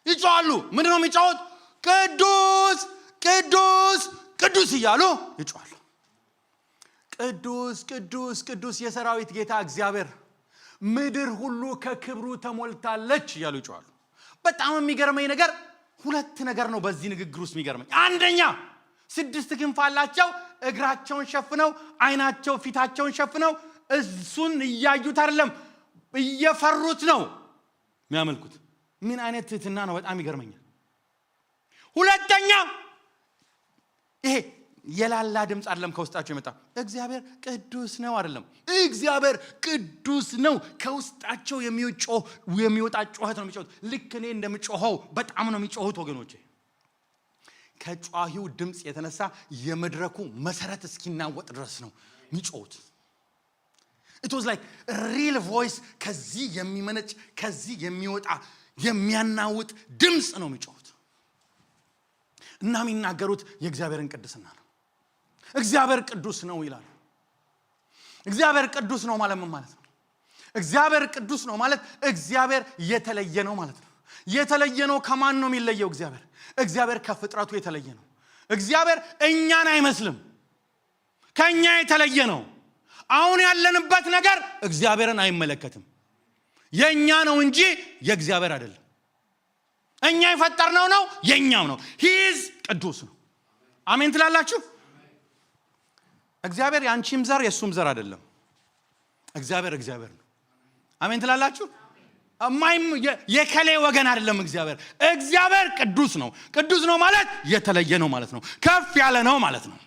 ይጮሃሉ። ምንድነው የሚጮሁት? ቅዱስ ቅዱስ ቅዱስ እያሉ ይጮሃሉ። ቅዱስ ቅዱስ ቅዱስ የሰራዊት ጌታ እግዚአብሔር፣ ምድር ሁሉ ከክብሩ ተሞልታለች እያሉ ይጮሃሉ። በጣም የሚገርመኝ ነገር ሁለት ነገር ነው በዚህ ንግግር ውስጥ የሚገርመኝ። አንደኛ 6 ክንፍ አላቸው። እግራቸውን ሸፍነው፣ አይናቸው ፊታቸውን ሸፍነው እሱን እያዩት አይደለም፣ እየፈሩት ነው የሚያመልኩት። ምን አይነት ትህትና ነው! በጣም ይገርመኛል። ሁለተኛ ይሄ የላላ ድምፅ አይደለም ከውስጣቸው የመጣ እግዚአብሔር ቅዱስ ነው አይደለም፣ እግዚአብሔር ቅዱስ ነው። ከውስጣቸው የሚወጣ ጩኸት ነው የሚጮሁት። ልክ እኔ እንደምጮኸው በጣም ነው የሚጮሁት ወገኖቼ። ከጯሂው ድምፅ የተነሳ የመድረኩ መሰረት እስኪናወጥ ድረስ ነው የሚጮሁት። it was like a real voice። ከዚህ የሚመነጭ ከዚህ የሚወጣ የሚያናውጥ ድምፅ ነው የሚጮሁት። እና የሚናገሩት የእግዚአብሔርን ቅድስና ነው። እግዚአብሔር ቅዱስ ነው ይላሉ። እግዚአብሔር ቅዱስ ነው ማለት ምን ማለት ነው? እግዚአብሔር ቅዱስ ነው ማለት እግዚአብሔር የተለየ ነው ማለት ነው። የተለየ ነው። ከማን ነው የሚለየው? እግዚአብሔር ከፍጥረቱ የተለየ ነው። እግዚአብሔር እኛን አይመስልም፣ ከኛ የተለየ ነው። አሁን ያለንበት ነገር እግዚአብሔርን አይመለከትም። የኛ ነው እንጂ የእግዚአብሔር አይደለም። እኛ የፈጠርነው ነው፣ የኛው ነው። ሂዝ ቅዱስ ነው። አሜን ትላላችሁ? እግዚአብሔር ያንቺም ዘር የሱም ዘር አይደለም። እግዚአብሔር ነው። አሜን ትላላችሁ? የከሌ ወገን አይደለም። እግዚአብሔር ቅዱስ ነው። ቅዱስ ነው ማለት የተለየ ነው ማለት ነው። ከፍ ያለ ነው ማለት ነው።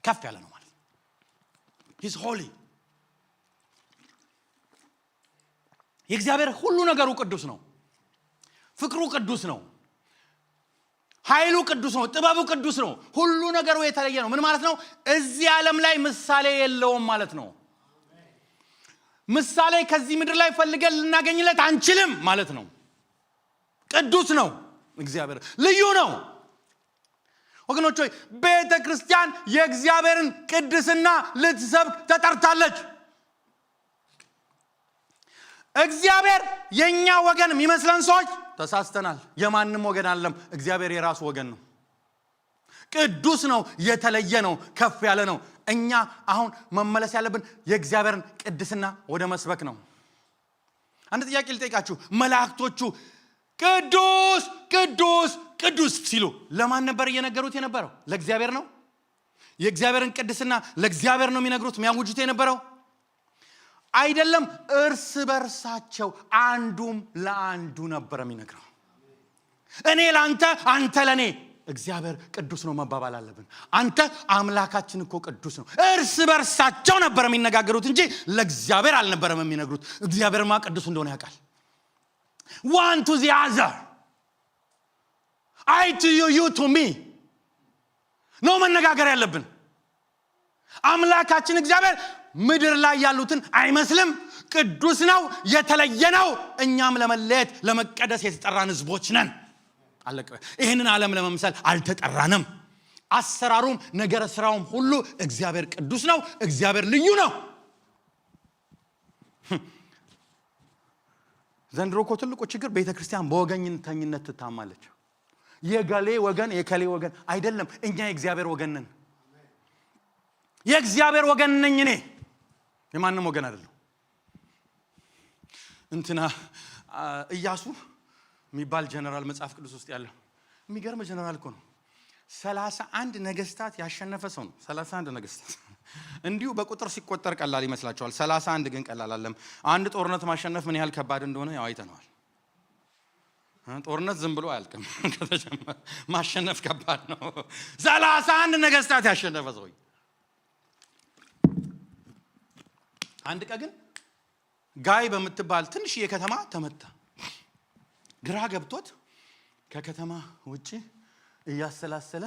ከፍ ያለ ነው ማለት ነው። ሂዝ ሆሊ። የእግዚአብሔር ሁሉ ነገሩ ቅዱስ ነው። ፍቅሩ ቅዱስ ነው። ኃይሉ ቅዱስ ነው። ጥበቡ ቅዱስ ነው። ሁሉ ነገሩ የተለየ ነው። ምን ማለት ነው? እዚህ ዓለም ላይ ምሳሌ የለውም ማለት ነው። ምሳሌ ከዚህ ምድር ላይ ፈልገን ልናገኝለት አንችልም ማለት ነው። ቅዱስ ነው እግዚአብሔር፣ ልዩ ነው። ወገኖች ሆይ ቤተ ክርስቲያን የእግዚአብሔርን ቅድስና ልትሰብክ ተጠርታለች። እግዚአብሔር የኛ ወገን የሚመስለን ሰዎች ተሳስተናል። የማንም ወገን አይደለም። እግዚአብሔር የራሱ ወገን ነው። ቅዱስ ነው፣ የተለየ ነው፣ ከፍ ያለ ነው። እኛ አሁን መመለስ ያለብን የእግዚአብሔርን ቅድስና ወደ መስበክ ነው። አንድ ጥያቄ ልጠይቃችሁ። መላእክቶቹ ቅዱስ ቅዱስ ቅዱስ ሲሉ ለማን ነበር እየነገሩት የነበረው? ለእግዚአብሔር ነው። የእግዚአብሔርን ቅድስና ለእግዚአብሔር ነው የሚነግሩት የሚያውጁት የነበረው አይደለም። እርስ በርሳቸው አንዱም ለአንዱ ነበር የሚነግረው። እኔ ላንተ አንተ ለኔ እግዚአብሔር ቅዱስ ነው መባባል አለብን። አንተ አምላካችን እኮ ቅዱስ ነው። እርስ በርሳቸው ነበር የሚነጋገሩት እንጂ ለእግዚአብሔር አልነበረም የሚነግሩት። እግዚአብሔርማ ቅዱስ እንደሆነ ያውቃል። one to the other, I to you, you to me ነው መነጋገር ያለብን። አምላካችን እግዚአብሔር ምድር ላይ ያሉትን አይመስልም። ቅዱስ ነው፣ የተለየ ነው። እኛም ለመለየት ለመቀደስ የተጠራን ህዝቦች ነን። አለቀ። ይሄንን ዓለም ለመምሰል አልተጠራንም። አሰራሩም ነገረ ስራውም ሁሉ እግዚአብሔር ቅዱስ ነው። እግዚአብሔር ልዩ ነው። ዘንድሮ እኮ ትልቁ ችግር ቤተክርስቲያን በወገኝተኝነት ትታማለች። የገሌ ወገን የከሌ ወገን አይደለም። እኛ የእግዚአብሔር ወገን ነን። የእግዚአብሔር ወገን ነኝ እኔ፣ የማንም ወገን አይደለም። እንትና ኢያሱ የሚባል ጀነራል መጽሐፍ ቅዱስ ውስጥ ያለው የሚገርም ጀነራል እኮ ነው። 31 ነገስታት ያሸነፈ ሰው ነው። 31 ነገስታት እንዲሁ በቁጥር ሲቆጠር ቀላል ይመስላችኋል። 31 ግን ቀላል አይደለም። አንድ ጦርነት ማሸነፍ ምን ያህል ከባድ እንደሆነ ያው አይተናል። ጦርነት ዝም ብሎ አያልቅም። ከተጀመረ ማሸነፍ ከባድ ነው። 31 ነገስታት ያሸነፈ ሰው አንድ ቀን ግን ጋይ በምትባል ትንሽ የከተማ ተመታ። ግራ ገብቶት ከከተማ ውጪ እያሰላሰለ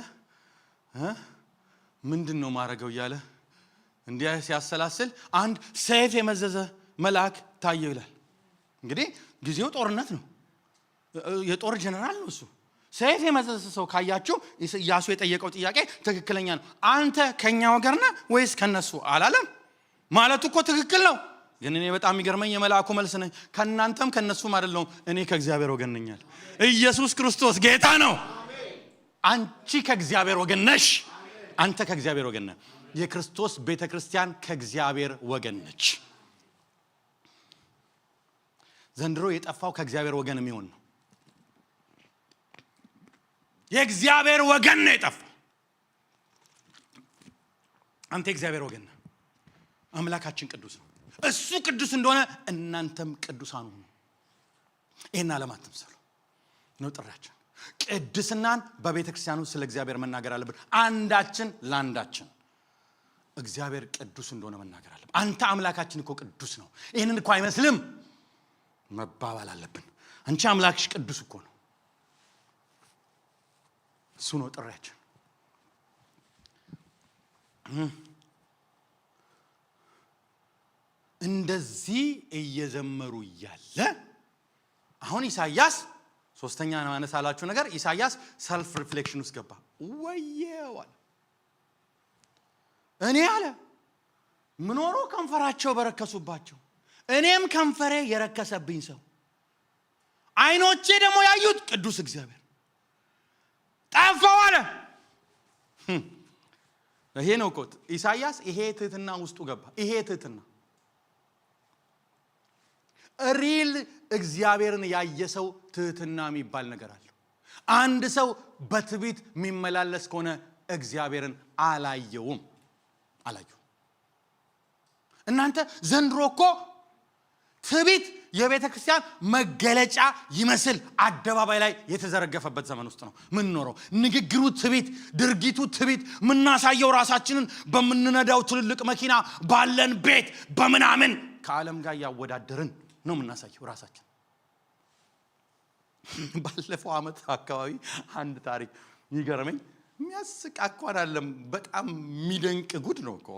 ምንድነው ማረገው እያለ እንዲያ ሲያሰላስል አንድ ሰይፍ የመዘዘ መልአክ ታየው ይላል። እንግዲህ ጊዜው ጦርነት ነው። የጦር ጀነራል ነው እሱ። ሰይፍ የመዘዘ ሰው ካያችሁ ኢያሱ የጠየቀው ጥያቄ ትክክለኛ ነው። አንተ ከኛ ወገን ነህ ወይስ ከነሱ አላለም? ማለቱ እኮ ትክክል ነው። ግን እኔ በጣም የሚገርመኝ የመልአኩ መልስ ነው፣ ከናንተም ከነሱም አይደለም፣ እኔ ከእግዚአብሔር ወገን ነኝ አለ። ኢየሱስ ክርስቶስ ጌታ ነው። አንቺ ከእግዚአብሔር ወገን ነሽ። አንተ ከእግዚአብሔር ወገን ነህ። የክርስቶስ ቤተክርስቲያን ከእግዚአብሔር ወገን ነች። ዘንድሮ የጠፋው ከእግዚአብሔር ወገን የሚሆን ነው። የእግዚአብሔር ወገን ነው የጠፋው። አንተ የእግዚአብሔር ወገን ነህ። አምላካችን ቅዱስ ነው። እሱ ቅዱስ እንደሆነ እናንተም ቅዱሳን ሁኑ። ይሄን ዓለም አትምሰሉ ነው ጥሪያችን። ቅድስናን በቤተክርስቲያኑ ስለ እግዚአብሔር መናገር አለብን። አንዳችን ለአንዳችን እግዚአብሔር ቅዱስ እንደሆነ መናገር አለብን። አንተ አምላካችን እኮ ቅዱስ ነው፣ ይሄንን እኮ አይመስልም መባባል አለብን። አንቺ አምላክሽ ቅዱስ እኮ ነው። እሱ ነው ጥሪያችን። እንደዚህ እየዘመሩ እያለ አሁን ኢሳይያስ ሶስተኛ ነው ያነሳላችሁ ነገር። ኢሳይያስ ሰልፍ ሪፍሌክሽን ውስጥ ገባ። ወየው አለ እኔ አለ ምኖሮ ከንፈራቸው በረከሱባቸው፣ እኔም ከንፈሬ የረከሰብኝ ሰው፣ አይኖቼ ደግሞ ያዩት ቅዱስ እግዚአብሔር ጠፋው አለ። ይሄ ነው እኮ ኢሳይያስ። ይሄ ትህትና ውስጡ ገባ። ይሄ ትህትና ሪል እግዚአብሔርን ያየሰው ትህትና የሚባል ነገር አለ። አንድ ሰው በትዕቢት የሚመላለስ ከሆነ እግዚአብሔርን አላየውም። እናንተ ዘንድሮ እኮ ትዕቢት የቤተክርስቲያን መገለጫ ይመስል አደባባይ ላይ የተዘረገፈበት ዘመን ውስጥ ነው ምን ኖረው። ንግግሩ ትዕቢት፣ ድርጊቱ ትዕቢት፣ ምናሳየው ራሳችንን በምንነዳው ትልልቅ መኪና፣ ባለን ቤት፣ በመናምን ከዓለም ጋር ያወዳደርን ነው ምናሳየው ራሳችን። ባለፈው አመት አካባቢ አንድ ታሪክ ይገርመኝ። የሚያስቅ አኳን አይደለም፣ በጣም የሚደንቅ ጉድ ነው እኮ።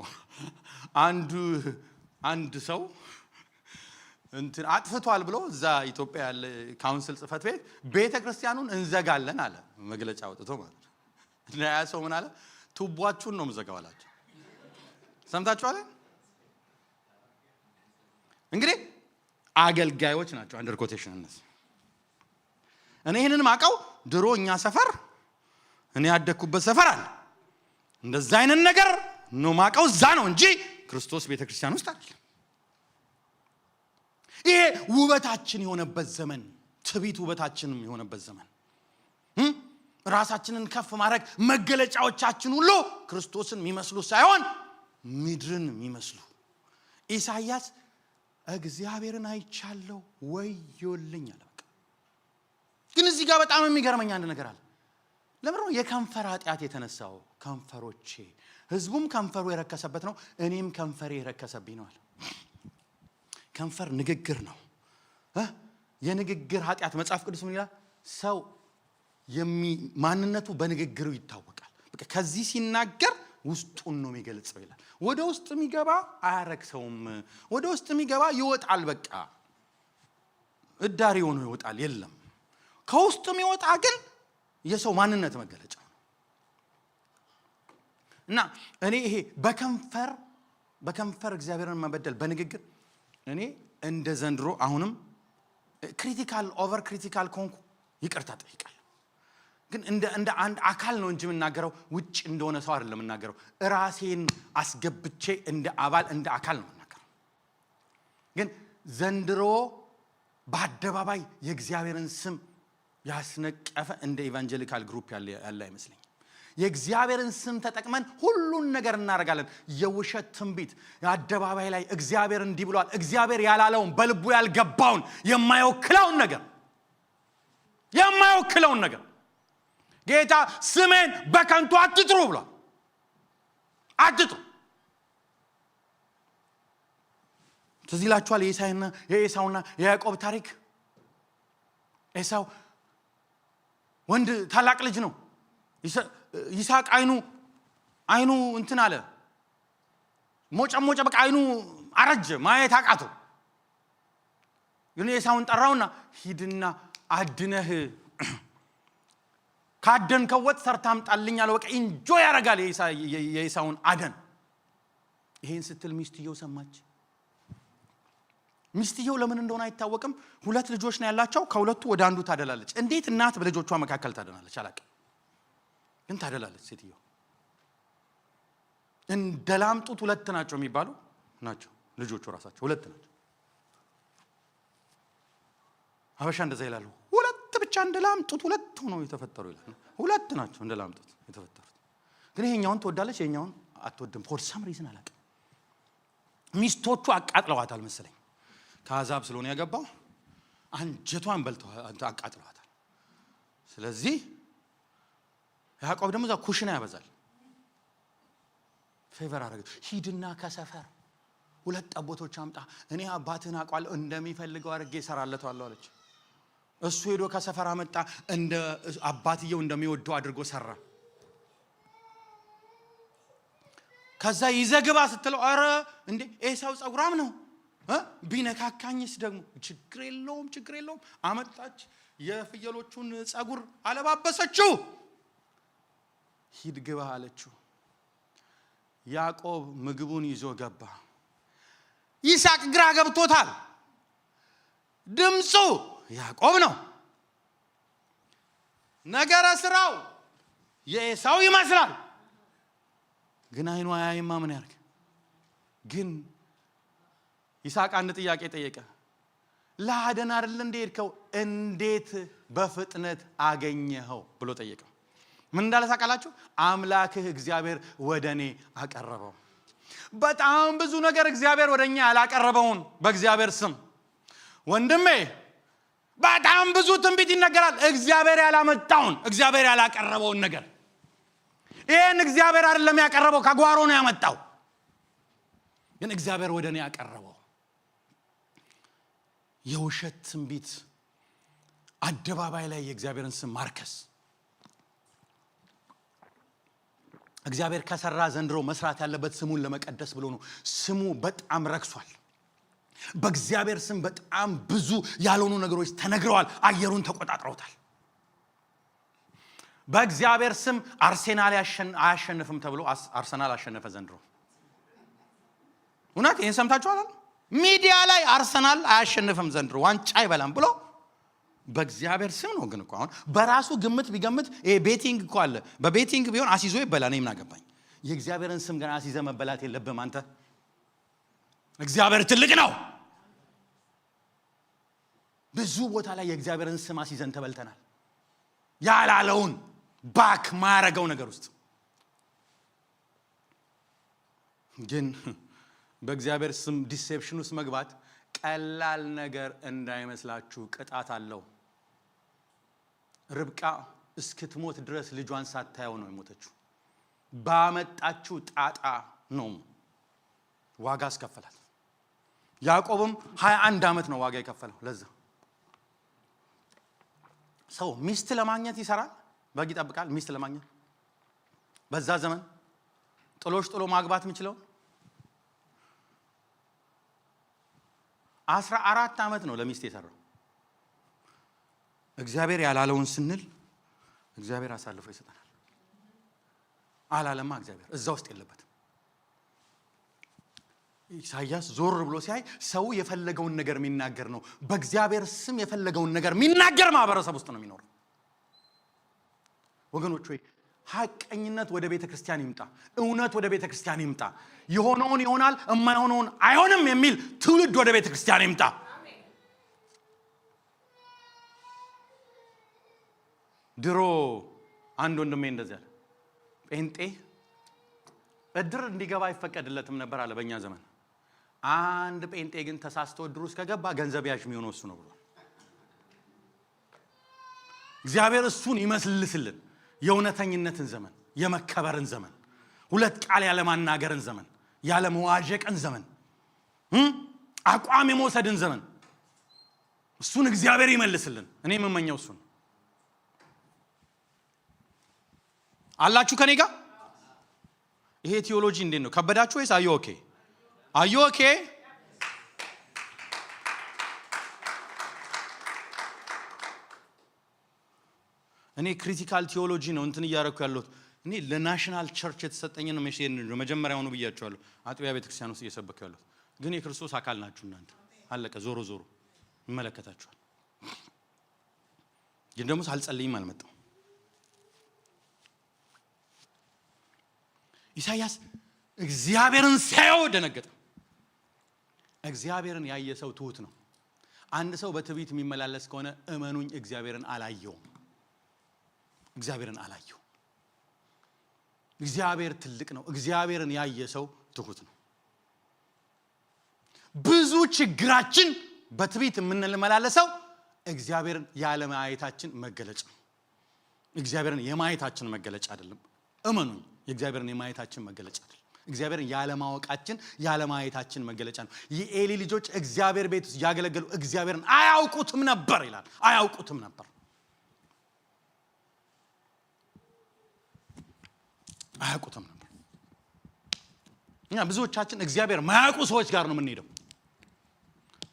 አንድ ሰው እንትን አጥፍቷል ብሎ እዛ ኢትዮጵያ ያለ ካውንስል ጽፈት ቤተክርስቲያኑን እንዘጋለን አለ። መግለጫ አውጥቶ ማለት ነው። እና ያ ሰው ምን አለ? ቱቧችሁን ነው የምዘጋው አላቸው። ሰምታችኋል? እንግዲህ አገልጋዮች ናቸው አንደር ኮቴሽን እነሱ። እኔ ይሄንን ማቀው ድሮ እኛ ሰፈር እኔ ያደኩበት ሰፈር አለ እንደዛ አይነት ነገር ነው ማቀው። እዛ ነው እንጂ ክርስቶስ ቤተክርስቲያን ውስጥ አይደለም። ይሄ ውበታችን የሆነበት ዘመን፣ ትዕቢት ውበታችንም የሆነበት ዘመን፣ ራሳችንን ከፍ ማድረግ መገለጫዎቻችን ሁሉ ክርስቶስን የሚመስሉ ሳይሆን ምድርን የሚመስሉ። ኢሳይያስ እግዚአብሔርን አይቻለው ወዮልኝ አለ። ግን እዚህ ጋር በጣም የሚገርመኝ አንድ ነገር አለ። ለምን ነው የከንፈር ኃጢአት የተነሳው? ከንፈሮቼ ህዝቡም ከንፈሩ የረከሰበት ነው፣ እኔም ከንፈሬ የረከሰብኝ ነው አለ። ከንፈር ንግግር ነው። የንግግር ኃጢአት መጽሐፍ ቅዱስ ምን ይላል? ሰው ማንነቱ በንግግሩ ይታወቃል። በቃ ከዚህ ሲናገር ውስጡን ነው የሚገልጸው ይላል። ወደ ውስጥ የሚገባ አያረክሰውም፣ ወደ ውስጥ የሚገባ ይወጣል። በቃ እዳሪ ሆኖ ይወጣል። የለም ከውስጥ የሚወጣ ግን የሰው ማንነት መገለጫ ነው። እና እኔ ይሄ በከንፈር እግዚአብሔርን መበደል በንግግር እኔ እንደ ዘንድሮ አሁንም ክሪቲካል ኦቨር ክሪቲካል ኮንኩ ይቅርታ ጠይቃለሁ። ግን እንደ አንድ አካል ነው እንጂ የምናገረው ውጭ እንደሆነ ሰው አይደለም የምናገረው። ራሴን አስገብቼ እንደ አባል እንደ አካል ነው የምናገረው። ግን ዘንድሮ በአደባባይ የእግዚአብሔርን ስም ያስነቀፈ እንደ ኢቫንጀሊካል ግሩፕ ያለ አይመስለኝም። የእግዚአብሔርን ስም ተጠቅመን ሁሉን ነገር እናደርጋለን። የውሸት ትንቢት አደባባይ ላይ እግዚአብሔር እንዲህ ብሏል፣ እግዚአብሔር ያላለውን በልቡ ያልገባውን የማይወክለውን ነገር ጌታ ስሜን በከንቱ አትጥሩ ብሏል። አትጥሩ። ትዝ ይላችኋል የኤሳውና የያዕቆብ ታሪክ። ኤሳው ወንድ ታላቅ ልጅ ነው። ይስሐቅ አይኑ እንትን አለ፣ ሞጨ በቃ አይኑ አረጀ፣ ማየት አቃተው። ግን ኤሳውን ጠራውና ሂድና አድነህ ካደንከው ወጥ ሰርታ አምጣልኝ አለው። በቃ ኢንጆይ ያደርጋል የኤሳውን አደን። ይሄን ስትል ሚስትየው ሰማች። ሚስትየው ለምን እንደሆነ አይታወቅም። 2 ልጆች ነው ያላቸው። ከሁለቱ ወደ አንዱ ታደላለች። እንዴት እናት በልጆቿ መካከል ታደላለች አላውቅም፣ ግን ታደላለች ሴትየው። እንደላምጡት 2 ናቸው የሚባሉ ናቸው ልጆቹ ራሳቸው 2 ናቸው። ሀበሻ እንደዛ ይላሉ። 2 ብቻ እንደላምጡት 2 ሆነው የተፈጠሩ ይላል። 2 ናቸው እንደላምጡት የተፈጠሩት። ግን ይሄኛውን ትወዳለች፣ ይሄኛውን አትወድም። ፎር ሰም ሪዝን አላውቅም። ሚስቶቹ አቃጥለዋታል መሰለኝ። ከአዛብ ስለሆነ ያገባው አንጀቷን በልተው አቃጥለዋታል። ስለዚህ ያዕቆብ ደግሞ እዛ ኩሽና ያበዛል። ፌቨር አረገ። ሂድና ከሰፈር 2 ጠቦቶች አምጣ፣ እኔ አባትህን አውቃለሁ እንደሚፈልገው አድርጌ እሰራለታለሁ አለች። እሱ ሄዶ ከሰፈር አመጣ፣ እንደ አባትየው እንደሚወደው አድርጎ ሰራ። ከዛ ይዘግባ ስትለው አረ እንዴ ኤሳው ጸጉራም ነው ቢነካካኝስ ደግሞ ችግር የለውም አመጣች። የፍየሎቹን ጸጉር አለባበሰችው። ሂድ ግባ አለችው። ያዕቆብ ምግቡን ይዞ ገባ። ይስሐቅ ግራ ገብቶታል። ድምፁ ያዕቆብ ነው፣ ነገረ ስራው የኤሳው ይመስላል። ግን አይኑ አያይማ ምን ያርግ? ግን ይስሐቅ አንድ ጥያቄ ጠየቀ። ለአደን አይደል እንደ ሄድከው እንዴት በፍጥነት አገኘኸው ብሎ ጠየቀው። ምን እንዳለ ታውቃላችሁ? አምላክህ እግዚአብሔር ወደኔ አቀረበው። በጣም ብዙ ነገር እግዚአብሔር ወደኛ ያላቀረበውን በእግዚአብሔር ስም ወንድሜ በጣም ብዙ ትንቢት ይነገራል። እግዚአብሔር ያላመጣውን እግዚአብሔር ያላቀረበውን ነገር ይሄን እግዚአብሔር አይደለም ያቀረበው፣ ከጓሮ ነው ያመጣው። ግን እግዚአብሔር ወደኔ ያቀረበው የውሸት ትንቢት፣ አደባባይ ላይ የእግዚአብሔርን ስም ማርከስ። እግዚአብሔር ከሰራ ዘንድሮ መስራት ያለበት ስሙን ለመቀደስ ብሎ ነው። ስሙ በጣም ረክሷል። በእግዚአብሔር ስም በጣም ብዙ ያልሆኑ ነገሮች ተነግረዋል። አየሩን ተቆጣጥረውታል። በእግዚአብሔር ስም አርሴናል አያሸንፍም ተብሎ አርሰናል አሸነፈ ዘንድሮ። እውነት ይሄን ሰምታችኋል? ሚዲያ ላይ አርሰናል አያሸንፍም ዘንድሮ ዋንጫ አይበላም ብሎ በእግዚአብሔር ስም ነው። ግን እኮ አሁን በራሱ ግምት ቢገምት ይሄ ቤቲንግ እኮ አለ። በቤቲንግ ቢሆን አሲዞ ይበላ ነው። ምን አገባኝ? የእግዚአብሔርን ስም ገና አሲዘ መበላት የለብም አንተ። እግዚአብሔር ትልቅ ነው። ብዙ ቦታ ላይ የእግዚአብሔርን ስም አሲዘን ተበልተናል። ያላለውን ባክ ማረገው ነገር ውስጥ ግን በእግዚአብሔር ስም ዲሴፕሽን ውስጥ መግባት ቀላል ነገር እንዳይመስላችሁ ቅጣት አለው። ርብቃ እስክትሞት ድረስ ልጇን ሳታየው ነው የሞተችው። ባመጣችው ጣጣ ነው ዋጋ አስከፈላት። ያዕቆብም 21 ዓመት ነው ዋጋ የከፈለው ለዛ። ሰው ሚስት ለማግኘት ይሰራል፣ በግ ይጠብቃል። ሚስት ለማግኘት በዛ ዘመን ጥሎ ማግባት የሚችለው 14 ዓመት ነው ለሚስት የሰራው። እግዚአብሔር ያላለውን ስንል እግዚአብሔር አሳልፎ ይሰጣል። አላለማ እግዚአብሔር እዛ ውስጥ የለበትም። ኢሳይያስ ዞር ብሎ ሲያይ ሰው የፈለገውን ነገር የሚናገር ነው። በእግዚአብሔር ስም የፈለገውን ነገር የሚናገር ማህበረሰብ ውስጥ ነው የሚኖረው። ወገኖች ሆይ ሐቀኝነት ወደ ቤተ ክርስቲያን ይምጣ። እውነት ወደ ቤተ ክርስቲያን ይምጣ። የሆነውን ይሆናል፣ የማይሆነውን አይሆንም የሚል ትውልድ ወደ ቤተ ክርስቲያን ይምጣ። ድሮ አንድ ወንድሜ እንደዚህ አለ። ጴንጤ እድር እንዲገባ አይፈቀድለትም ነበር አለ በእኛ ዘመን። አንድ ጴንጤ ግን ተሳስቶ እድር ውስጥ ከገባ ገንዘብ ያዥ የሚሆነው እሱ ነው ብሏል። እግዚአብሔር እሱን ይመስልስልን። የእውነተኝነትን ዘመን፣ የመከበርን ዘመን፣ ሁለት ቃል ያለማናገርን ዘመን፣ ያለመዋዠቅን ዘመን፣ አቋም የመውሰድን ዘመን እሱን እግዚአብሔር ይመልስልን። እኔ የምመኘው እሱን። አላችሁ ከኔ ጋር? ይሄ ቲዮሎጂ እንዴት ነው? ከበዳችሁ ወይስ አዩ ኦኬ? አዩ ኦኬ? እኔ ክሪቲካል ቲዮሎጂ ነው እንትን እያደረኩ ያለሁት። እኔ ለናሽናል ቸርች የተሰጠኝ ነው መጀመሪያውኑ ብያችኋለሁ። አጥቢያ ቤተክርስቲያን ውስጥ እየሰበኩ ያለሁት ግን የክርስቶስ አካል ናችሁ እናንተ። አለቀ። ዞሮ ይመለከታችኋል። ግን ደግሞ ሳልጸልይም አልመጣም። ኢሳይያስ እግዚአብሔርን ሲያየው ደነገጠ። እግዚአብሔርን ያየ ሰው ትሁት ነው። አንድ ሰው በትዕቢት የሚመላለስ ከሆነ እመኑኝ እግዚአብሔርን አላየውም። እግዚአብሔርን አላየው። እግዚአብሔር ትልቅ ነው። እግዚአብሔርን ያየ ሰው ትሁት ነው። ብዙ ችግራችን በትዕቢት የምንመላለሰው እግዚአብሔርን ያለማየታችን መገለጫ። እግዚአብሔርን የማየታችን መገለጫ አይደለም። እመኑኝ የእግዚአብሔርን የማየታችን መገለጫ አይደለም። እግዚአብሔርን ያለማወቃችን ያለማየታችን መገለጫ ነው። የኤሊ ልጆች እግዚአብሔር ቤት ውስጥ ያገለገሉ እግዚአብሔርን አያውቁትም ነበር ይላል። አያውቁትም ነበር። አያውቁትም ነበር። እኛ ብዙዎቻችን እግዚአብሔር ማያውቁ ሰዎች ጋር ነው የምንሄደው።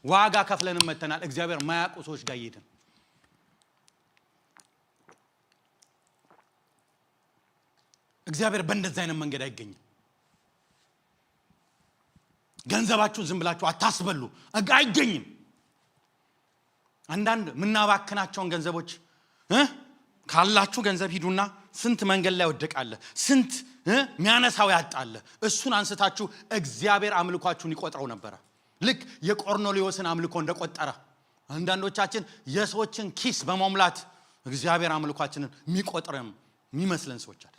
ዋጋ ከፍለንም መተናል። እግዚአብሔር ማያውቁ ሰዎች ጋር ይሄድን። እግዚአብሔር በእንደዚህ አይነት መንገድ አይገኝም። ገንዘባችሁን ዝም ብላችሁ አታስበሉ። አይገኝም። አንዳንድ ምናባክናቸውን ገንዘቦች ካላችሁ ገንዘብ ሂዱና ስንት መንገድ ላይ ወደቃለ፣ ስንት ሚያነሳው ያጣለ፣ እሱን አንስታችሁ እግዚአብሔር አምልኳችሁን ይቆጥረው ነበር። ልክ የቆርኔሌዎስን አምልኮ እንደቆጠረ አንዳንዶቻችን የሰዎችን ኪስ በመሙላት እግዚአብሔር አምልኳችንን የሚቆጥረም የሚመስለን ሰዎች አይደል።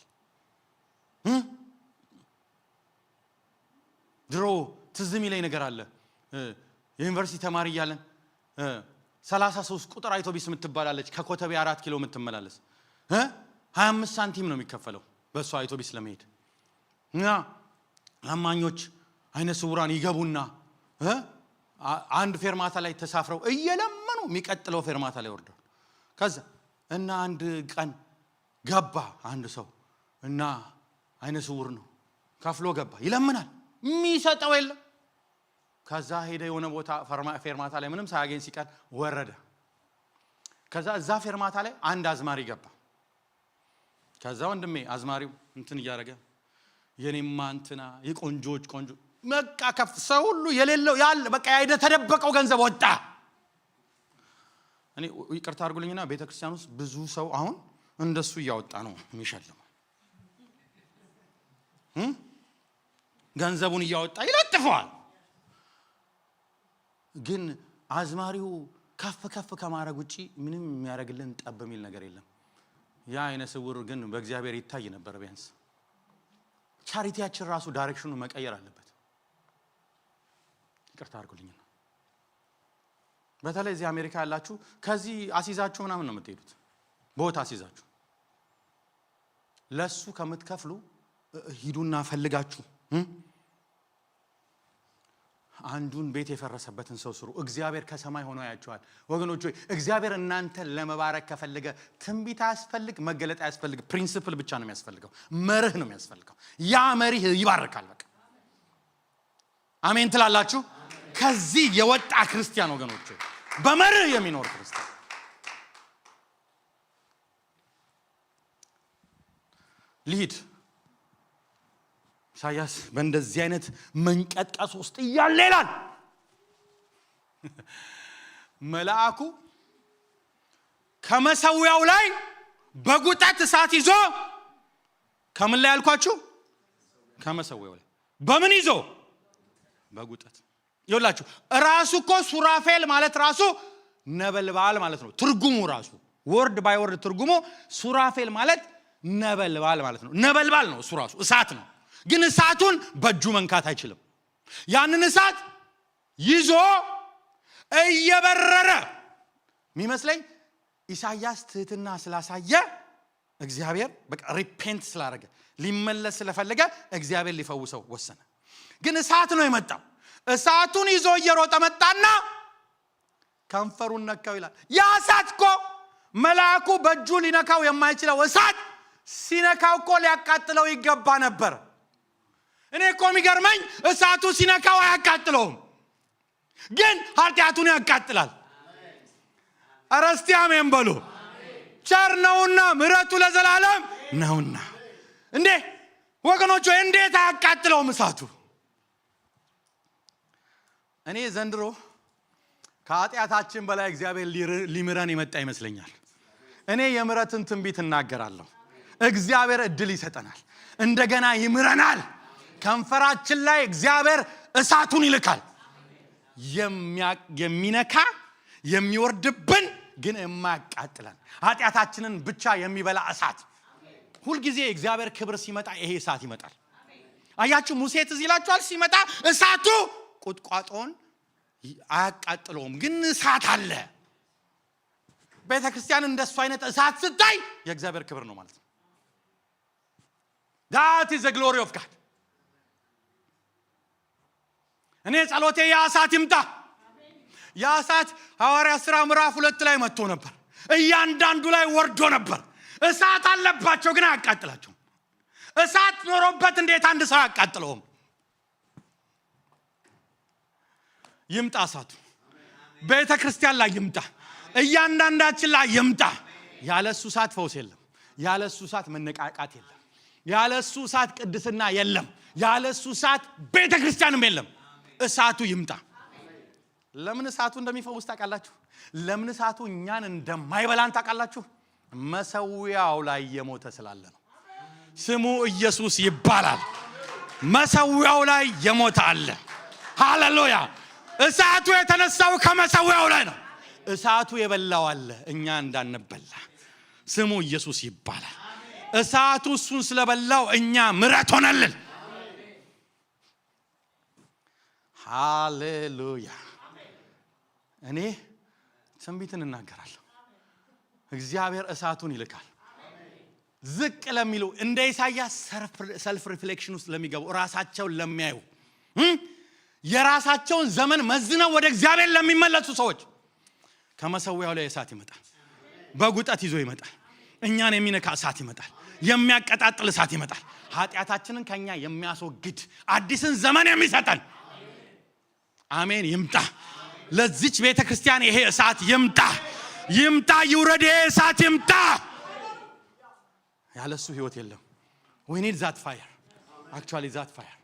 ድሮ ትዝ የሚለኝ ነገር አለ። የዩኒቨርሲቲ ተማሪ እያለን 33 ቁጥር አውቶቢስ የምትባላለች ከኮተቤ 4 ኪሎ የምትመላለስ 25 ሳንቲም ነው የሚከፈለው በእሷ አውቶቢስ ለመሄድ። እና አማኞች አይነ ስውራን ይገቡና አንድ ፌርማታ ላይ ተሳፍረው እየለመኑ የሚቀጥለው ፌርማታ ላይ ወርደው ከዛ እና አንድ ቀን ገባ አንድ ሰው እና አይነ ስውር ነው። ከፍሎ ገባ። ይለምናል፣ የሚሰጠው የለም። ከዛ ሄደ የሆነ ቦታ ፌርማታ ላይ ምንም ሳያገኝ ሲቀር ወረደ። ከዛ እዛ ፌርማታ ላይ አንድ አዝማሪ ገባ። ከዛ ወንድሜ አዝማሪው እንትን እያደረገ የኔማ እንትና የቆንጆች ቆንጆ በቃ ከፍ ሰው ሁሉ የሌለው ያለ በቃ ያይደ ተደበቀው ገንዘብ ወጣ። እኔ ይቅርታ አድርጉልኝና ቤተክርስቲያን ውስጥ ብዙ ሰው አሁን እንደሱ እያወጣ ነው የሚሸልመው። ገንዘቡን እያወጣ ይለጥፈዋል። ግን አዝማሪው ከፍ ከፍ ከማድረግ ውጪ ምንም የሚያደርግልን ጠብ የሚል ነገር የለም። ያ አይነ ስውር ግን በእግዚአብሔር ይታይ ነበር። ቢያንስ ቻሪቲያችን ራሱ ዳይሬክሽኑ መቀየር አለበት። ይቅርታ አድርጉልኝና በተለይ እዚህ አሜሪካ ያላችሁ ከዚህ አሲዛችሁ ምናምን ነው የምትሄዱት። ቦታ አሲዛችሁ ለሱ ከምትከፍሉ ሂዱና ፈልጋችሁ አንዱን ቤት የፈረሰበትን ሰው ስሩ። እግዚአብሔር ከሰማይ ሆኖ ያያችኋል። ወገኖች ሆይ እግዚአብሔር እናንተን ለመባረክ ከፈለገ ትንቢት አያስፈልግ፣ መገለጥ አያስፈልግ፣ ፕሪንሲፕል ብቻ ነው የሚያስፈልገው። መርህ ነው የሚያስፈልገው። ያ መርህ ይባርካል። በቃ አሜን ትላላችሁ? ከዚህ የወጣ ክርስቲያን ወገኖች ሆይ በመርህ የሚኖር ክርስቲያን ሊድ ኢሳይያስ በእንደዚህ አይነት መንቀጥቀስ ውስጥ እያለ ይላል መልአኩ ከመሰዊያው ላይ በጉጠት እሳት ይዞ ከምን ላይ አልኳችሁ? ከመሰዊያው ላይ በምን ይዞ? በጉጠት። ይኸውላችሁ ራሱ እኮ ሱራፌል ማለት ራሱ ነበልባል ማለት ነው። ትርጉሙ ራሱ ወርድ ባይ ወርድ ትርጉሙ ሱራፌል ማለት ነበልባል ማለት ነው። ነበልባል ነው እሱ ራሱ እሳት ነው። ግን እሳቱን በእጁ መንካት አይችልም። ያንን እሳት ይዞ እየበረረ የሚመስለኝ ኢሳይያስ ትህትና ስላሳየ እግዚአብሔር በቃ ሪፔንት ስላደረገ ሊመለስ ስለፈለገ እግዚአብሔር ሊፈውሰው ወሰነ። ግን እሳት ነው የመጣው። እሳቱን ይዞ እየሮጠ መጣና ከንፈሩን ነካው ይላል። ያ እሳት እኮ መልአኩ በእጁ ሊነካው የማይችለው እሳት ሲነካው እኮ ሊያቃጥለው ይገባ ነበር። እኔ እኮ የሚገርመኝ እሳቱ ሲነካው አያቃጥለውም፣ ግን ኃጢአቱን ያቃጥላል። ኧረ እስቲ አሜን በሉ። ቸር ነውና ምሕረቱ ለዘላለም ነውና። እንዴ ወገኖች እንዴት አያቃጥለውም እሳቱ? እኔ ዘንድሮ ከኃጢአታችን በላይ እግዚአብሔር ሊምረን የመጣ ይመስለኛል። እኔ የምሕረትን ትንቢት እናገራለሁ። እግዚአብሔር እድል ይሰጠናል፣ እንደገና ይምረናል። ከንፈራችን ላይ እግዚአብሔር እሳቱን ይልካል። የሚነካ የሚወርድብን ግን የማያቃጥለን ኃጢአታችንን ብቻ የሚበላ እሳት። ሁልጊዜ እግዚአብሔር ክብር ሲመጣ ይሄ እሳት ይመጣል። አያችሁ ሙሴ ትዝ ይላችኋል። ሲመጣ እሳቱ ቁጥቋጦን አያቃጥለውም፣ ግን እሳት አለ። ቤተክርስቲያን እንደሱ አይነት እሳት ስታይ የእግዚአብሔር ክብር ነው ማለት ነው። that is the glory of God። እኔ ጸሎቴ ያ እሳት ይምጣ። ያ እሳት ሐዋርያት ሥራ ምዕራፍ 2 ላይ መጥቶ ነበር። እያንዳንዱ ላይ ወርዶ ነበር። እሳት አለባቸው ግን አያቃጥላቸውም። እሳት ኖሮበት እንዴት አንድ ሰው አያቃጥለውም? ይምጣ እሳቱ። ቤተ ክርስቲያን ላይ ይምጣ፣ እያንዳንዳችን ላይ ይምጣ። ያለሱ እሳት ፈውስ የለም። ያለሱ እሳት መነቃቃት የለም። ያለሱ እሳት ቅድስና የለም። ያለሱ እሳት ቤተ ክርስቲያንም የለም። እሳቱ ይምጣ። ለምን እሳቱ እንደሚፈውስ ታውቃላችሁ? ለምን እሳቱ እኛን እንደማይበላን ታውቃላችሁ? መሰዊያው ላይ የሞተ ስላለ ነው። ስሙ ኢየሱስ ይባላል። መሰዊያው ላይ የሞተ አለ። ሃሌሉያ። እሳቱ የተነሳው ከመሰዊያው ላይ ነው። እሳቱ የበላው አለ እኛ እንዳንበላ። ስሙ ኢየሱስ ይባላል። እሳቱ እሱን ስለበላው እኛ ምሕረት ሆነልን። ሃሌሉያ። እኔ ትንቢትን እናገራለሁ። እግዚአብሔር እሳቱን ይልካል። ዝቅ ለሚሉ እንደ ኢሳይያስ ሰልፍ ሪፍሌክሽን ውስጥ ለሚገቡ ራሳቸውን ለሚያዩ የራሳቸውን ዘመን መዝነው ወደ እግዚአብሔር ለሚመለሱ ሰዎች ከመሰዊያው ላይ እሳት ይመጣል። በጉጠት ይዞ ይመጣል። እኛን የሚነካ እሳት ይመጣል። የሚያቀጣጥል እሳት ይመጣል። ኃጢአታችንን ከኛ የሚያስወግድ አዲስን ዘመን የሚሰጠን አሜን ይምጣ። ለዚች ቤተ ክርስቲያን ይሄ እሳት ይምጣ፣ ይምጣ፣ ይውረድ። ይሄ እሳት ይምጣ። ያለሱ ህይወት የለም። we need that fire, actually that fire.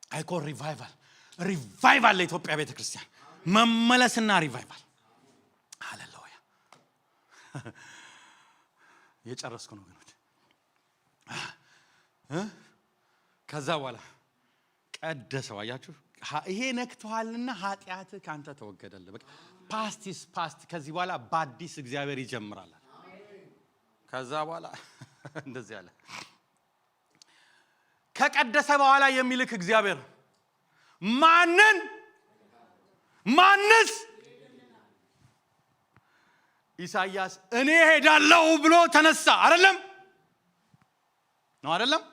I call revival ለኢትዮጵያ ቤተ ክርስቲያን መመለስና ሪቫይቫል። ሃሌሉያ። የጨረስኩ ነው ግን ከዛ በኋላ ቀደሰው። አያችሁ ይሄ ነክቷልና ኃጢአት ካንተ ተወገደልህ። በቃ ፓስቲስ ፓስት። ከዚህ በኋላ በአዲስ እግዚአብሔር ይጀምራል። ከዛ በኋላ እንደዚህ ያለ ከቀደሰ በኋላ የሚልክ እግዚአብሔር ማንስ ኢሳይያስ እኔ ሄዳለሁ ብሎ ተነሳ አይደለም ነው አይደለም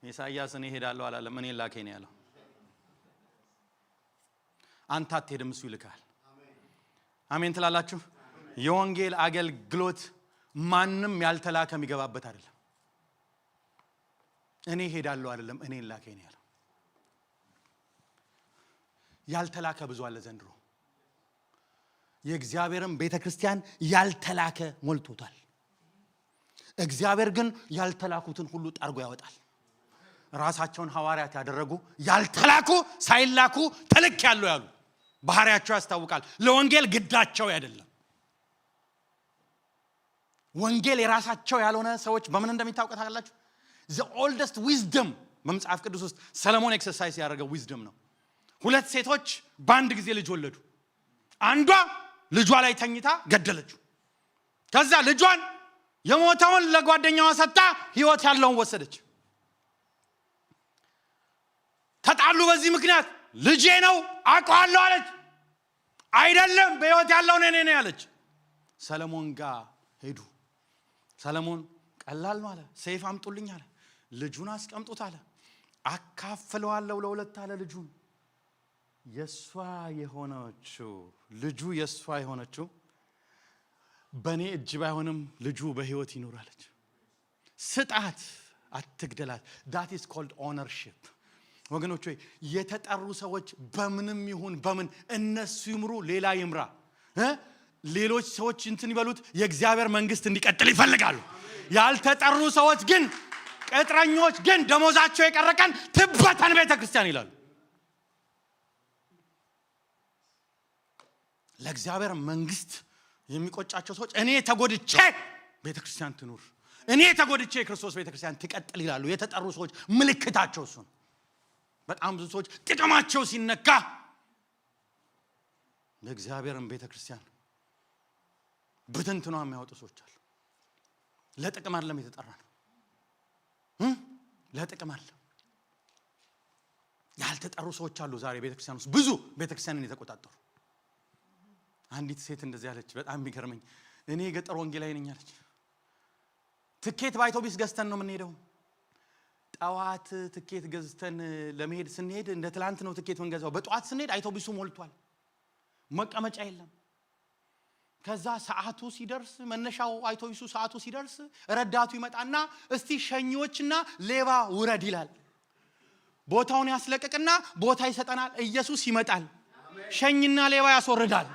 ኢሳይያስ እኔ ሄዳለሁ አላለም እኔ ላከኝ ያለው አንተ አትሄድም እሱ ይልካል አሜን ትላላችሁ የወንጌል አገልግሎት ማንንም ያልተላከ የሚገባበት አይደለም እኔ ሄዳለሁ አይደለም እኔ ላከኝ ያለው ያልተላከ ብዙ አለ ዘንድሮ የእግዚአብሔርን ቤተክርስቲያን ያልተላከ ሞልቶታል እግዚአብሔር ግን ያልተላኩትን ሁሉ ጠርጎ ያወጣል ራሳቸውን ሐዋርያት ያደረጉ ያልተላኩ ሳይላኩ ተልክ ያለው ያሉ ባህሪያቸው ያስታውቃል ለወንጌል ግዳቸው አይደለም ወንጌል የራሳቸው ያልሆነ ሰዎች በምን እንደሚታወቁ ታውቃላችሁ the oldest wisdom በመጽሐፍ ቅዱስ ውስጥ ሰለሞን ኤክሰርሳይዝ ያደረገው wisdom ነው ሁለት ሴቶች በአንድ ጊዜ ልጅ ወለዱ አንዷ ልጇ ላይ ተኝታ ገደለችው ከዛ ልጇን የሞተውን ለጓደኛዋ ሰጣ ህይወት ያለውን ወሰደች ተጣሉ በዚህ ምክንያት ልጄ ነው አውቀዋለሁ አለች አይደለም በህይወት ያለው ነኝ ነኝ አለች ሰለሞን ጋር ሄዱ ሰለሞን ቀላል ነው አለ ሰይፍ አምጡልኝ አለ ልጁን አስቀምጡት አለ አካፍለዋለሁ ለሁለት አለ ልጁን የሷ የሆነችው ልጁ የሷ የሆነችው በኔ እጅ ባይሆንም ልጁ በህይወት ይኖራለች ስጣት አትግደላት that is called ownership ወገኖች ሆይ የተጠሩ ሰዎች በምንም ይሁን በምን እነሱ ይምሩ ሌላ ይምራ ሌሎች ሰዎች እንትን ይበሉት የእግዚአብሔር መንግስት እንዲቀጥል ይፈልጋሉ ያልተጠሩ ሰዎች ግን ቅጥረኞች ግን ደሞዛቸው የቀረቀን ትበተን ቤተክርስቲያን ይላሉ ለእግዚአብሔር መንግስት የሚቆጫቸው ሰዎች እኔ ተጎድቼ ቤተክርስቲያን ትኑር እኔ ተጎድቼ ክርስቶስ ቤተክርስቲያን ትቀጥል ይላሉ የተጠሩ ሰዎች ምልክታቸው እሱ ነው በጣም ብዙ ሰዎች ጥቅማቸው ሲነካ ለእግዚአብሔርን ቤተክርስቲያን በትንትኗ የሚያወጡ ሰዎች አሉ ለጥቅም አይደለም የተጠራነው ለጥቅም አይደለም ያልተጠሩ ሰዎች አሉ ዛሬ ቤተክርስቲያን ውስጥ ብዙ ቤተክርስቲያንን የተቆጣጠሩ አንዲት ሴት እንደዚህ ያለች በጣም የሚገርመኝ እኔ ገጠር ወንጌላዊ ነኝ አለች ትኬት በአውቶቡስ ገዝተን ነው የምንሄደው ጣዋት ትኬት ገዝተን ለመሄድ ስንሄድ እንደ ትላንት ነው ትኬት መንገዛው በጧት ስንሄድ አውቶቡሱ ሞልቷል መቀመጫ የለም ከዛ ሰዓቱ ሲደርስ መነሻው አውቶቡሱ ሰዓቱ ሲደርስ ረዳቱ ይመጣና እስቲ ሸኞችና ሌባ ውረድ ይላል ቦታውን ያስለቀቅና ቦታ ይሰጠናል ኢየሱስ ይመጣል ሸኝና ሌባ ያስወርዳል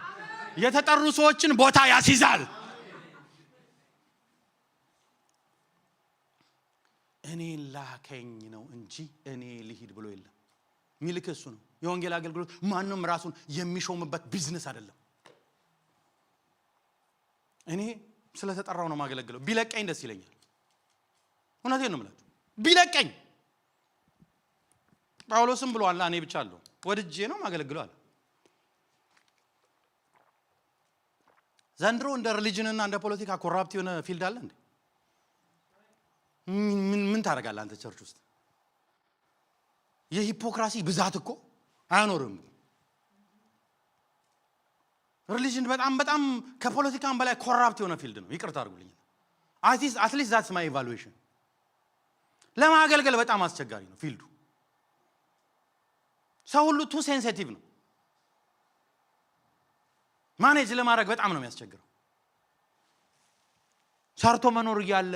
የተጠሩ ሰዎችን ቦታ ያስይዛል እኔ ላከኝ ነው እንጂ እኔ ልሂድ ብሎ የለም ሚልክ እሱ ነው የወንጌል አገልግሎት ማንንም ራሱን የሚሾምበት ቢዝነስ አይደለም እኔ ስለተጠራው ነው ማገለግለው ቢለቀኝ ደስ ይለኛል እውነቴን ነው ማለት ቢለቀኝ ጳውሎስም ብሏል እኔ ብቻ አለው ወድጄ ነው ማገለግለው አለ ዘንድሮ እንደ ሪሊጅንና እንደ ፖለቲካ ኮራፕት የሆነ ፊልድ አለ እንዴ ምን ታደርጋለህ አንተ ቸርች ውስጥ የሂፖክራሲ ብዛት እኮ አይኖርም ሪሊጅን በጣም ከፖለቲካም በላይ ኮራፕት የሆነ ፊልድ ነው ይቅርታ አድርጉልኝ at least that's my evaluation ለማገልገል በጣም አስቸጋሪ ነው ፊልዱ ሰው ሁሉ ቱ ሴንሲቲቭ ነው ማኔጅ ለማድረግ በጣም ነው የሚያስቸግረው ሰርቶ መኖር ያለ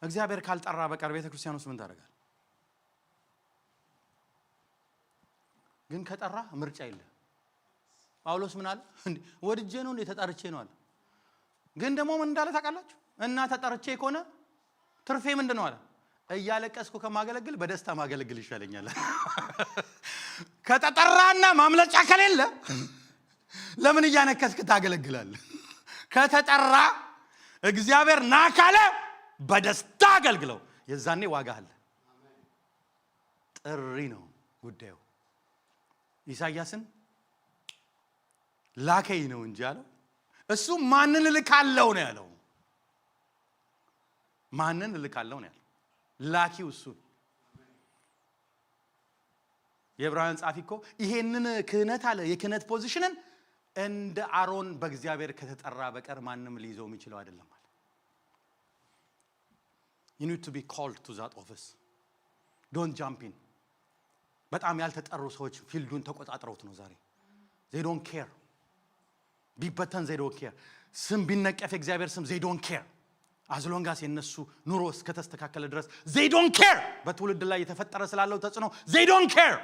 እግዚአብሔር ካልጠራ በቀር ቤተክርስቲያን ውስጥ ምን ታደርጋለህ ግን ከጠራ ምርጫ የለም ጳውሎስ ምን አለ ወድጄ ነው እንዴ ተጠርቼ ነው አለ ግን ደግሞ ምን እንዳለ ታውቃላችሁ እና ተጠርቼ ከሆነ ትርፌ ምንድነው አለ እያለቀስኩ ከማገለግል በደስታ ማገለግል ይሻለኛል ከተጠራና ማምለጫ ከሌለ ለምን እያነከስክ ታገለግላለህ ከተጠራ እግዚአብሔር ና ካለ በደስታ አገልግለው የዛኔ ዋጋ አለ ጥሪ ነው ጉዳዩ ኢሳይያስን ላከኝ ነው እንጂ አለው እሱ ማንን ልካለው ነው ያለው ማንን ልካለው ነው ያለው ላኪው እሱ የዕብራውያን ጻፊ እኮ ይሄንን ክህነት አለ የክህነት ፖዚሽንን እንደ አሮን በእግዚአብሔር ከተጠራ በቀር ማንም ሊይዘው የሚችለው አይደለም ማለት you need to be called to that office don't jump in በጣም ያልተጠሩ ሰዎች ፊልዱን ተቆጣጥረውት ነው ዛሬ they don't care ቢበተን they don't care ስም ቢነቀፍ እግዚአብሔር ስም they don't care as long as የነሱ ኑሮ እስከተስተካከለ ድረስ they don't care በትውልድ ላይ የተፈጠረ ስላለው ተጽዕኖ they don't care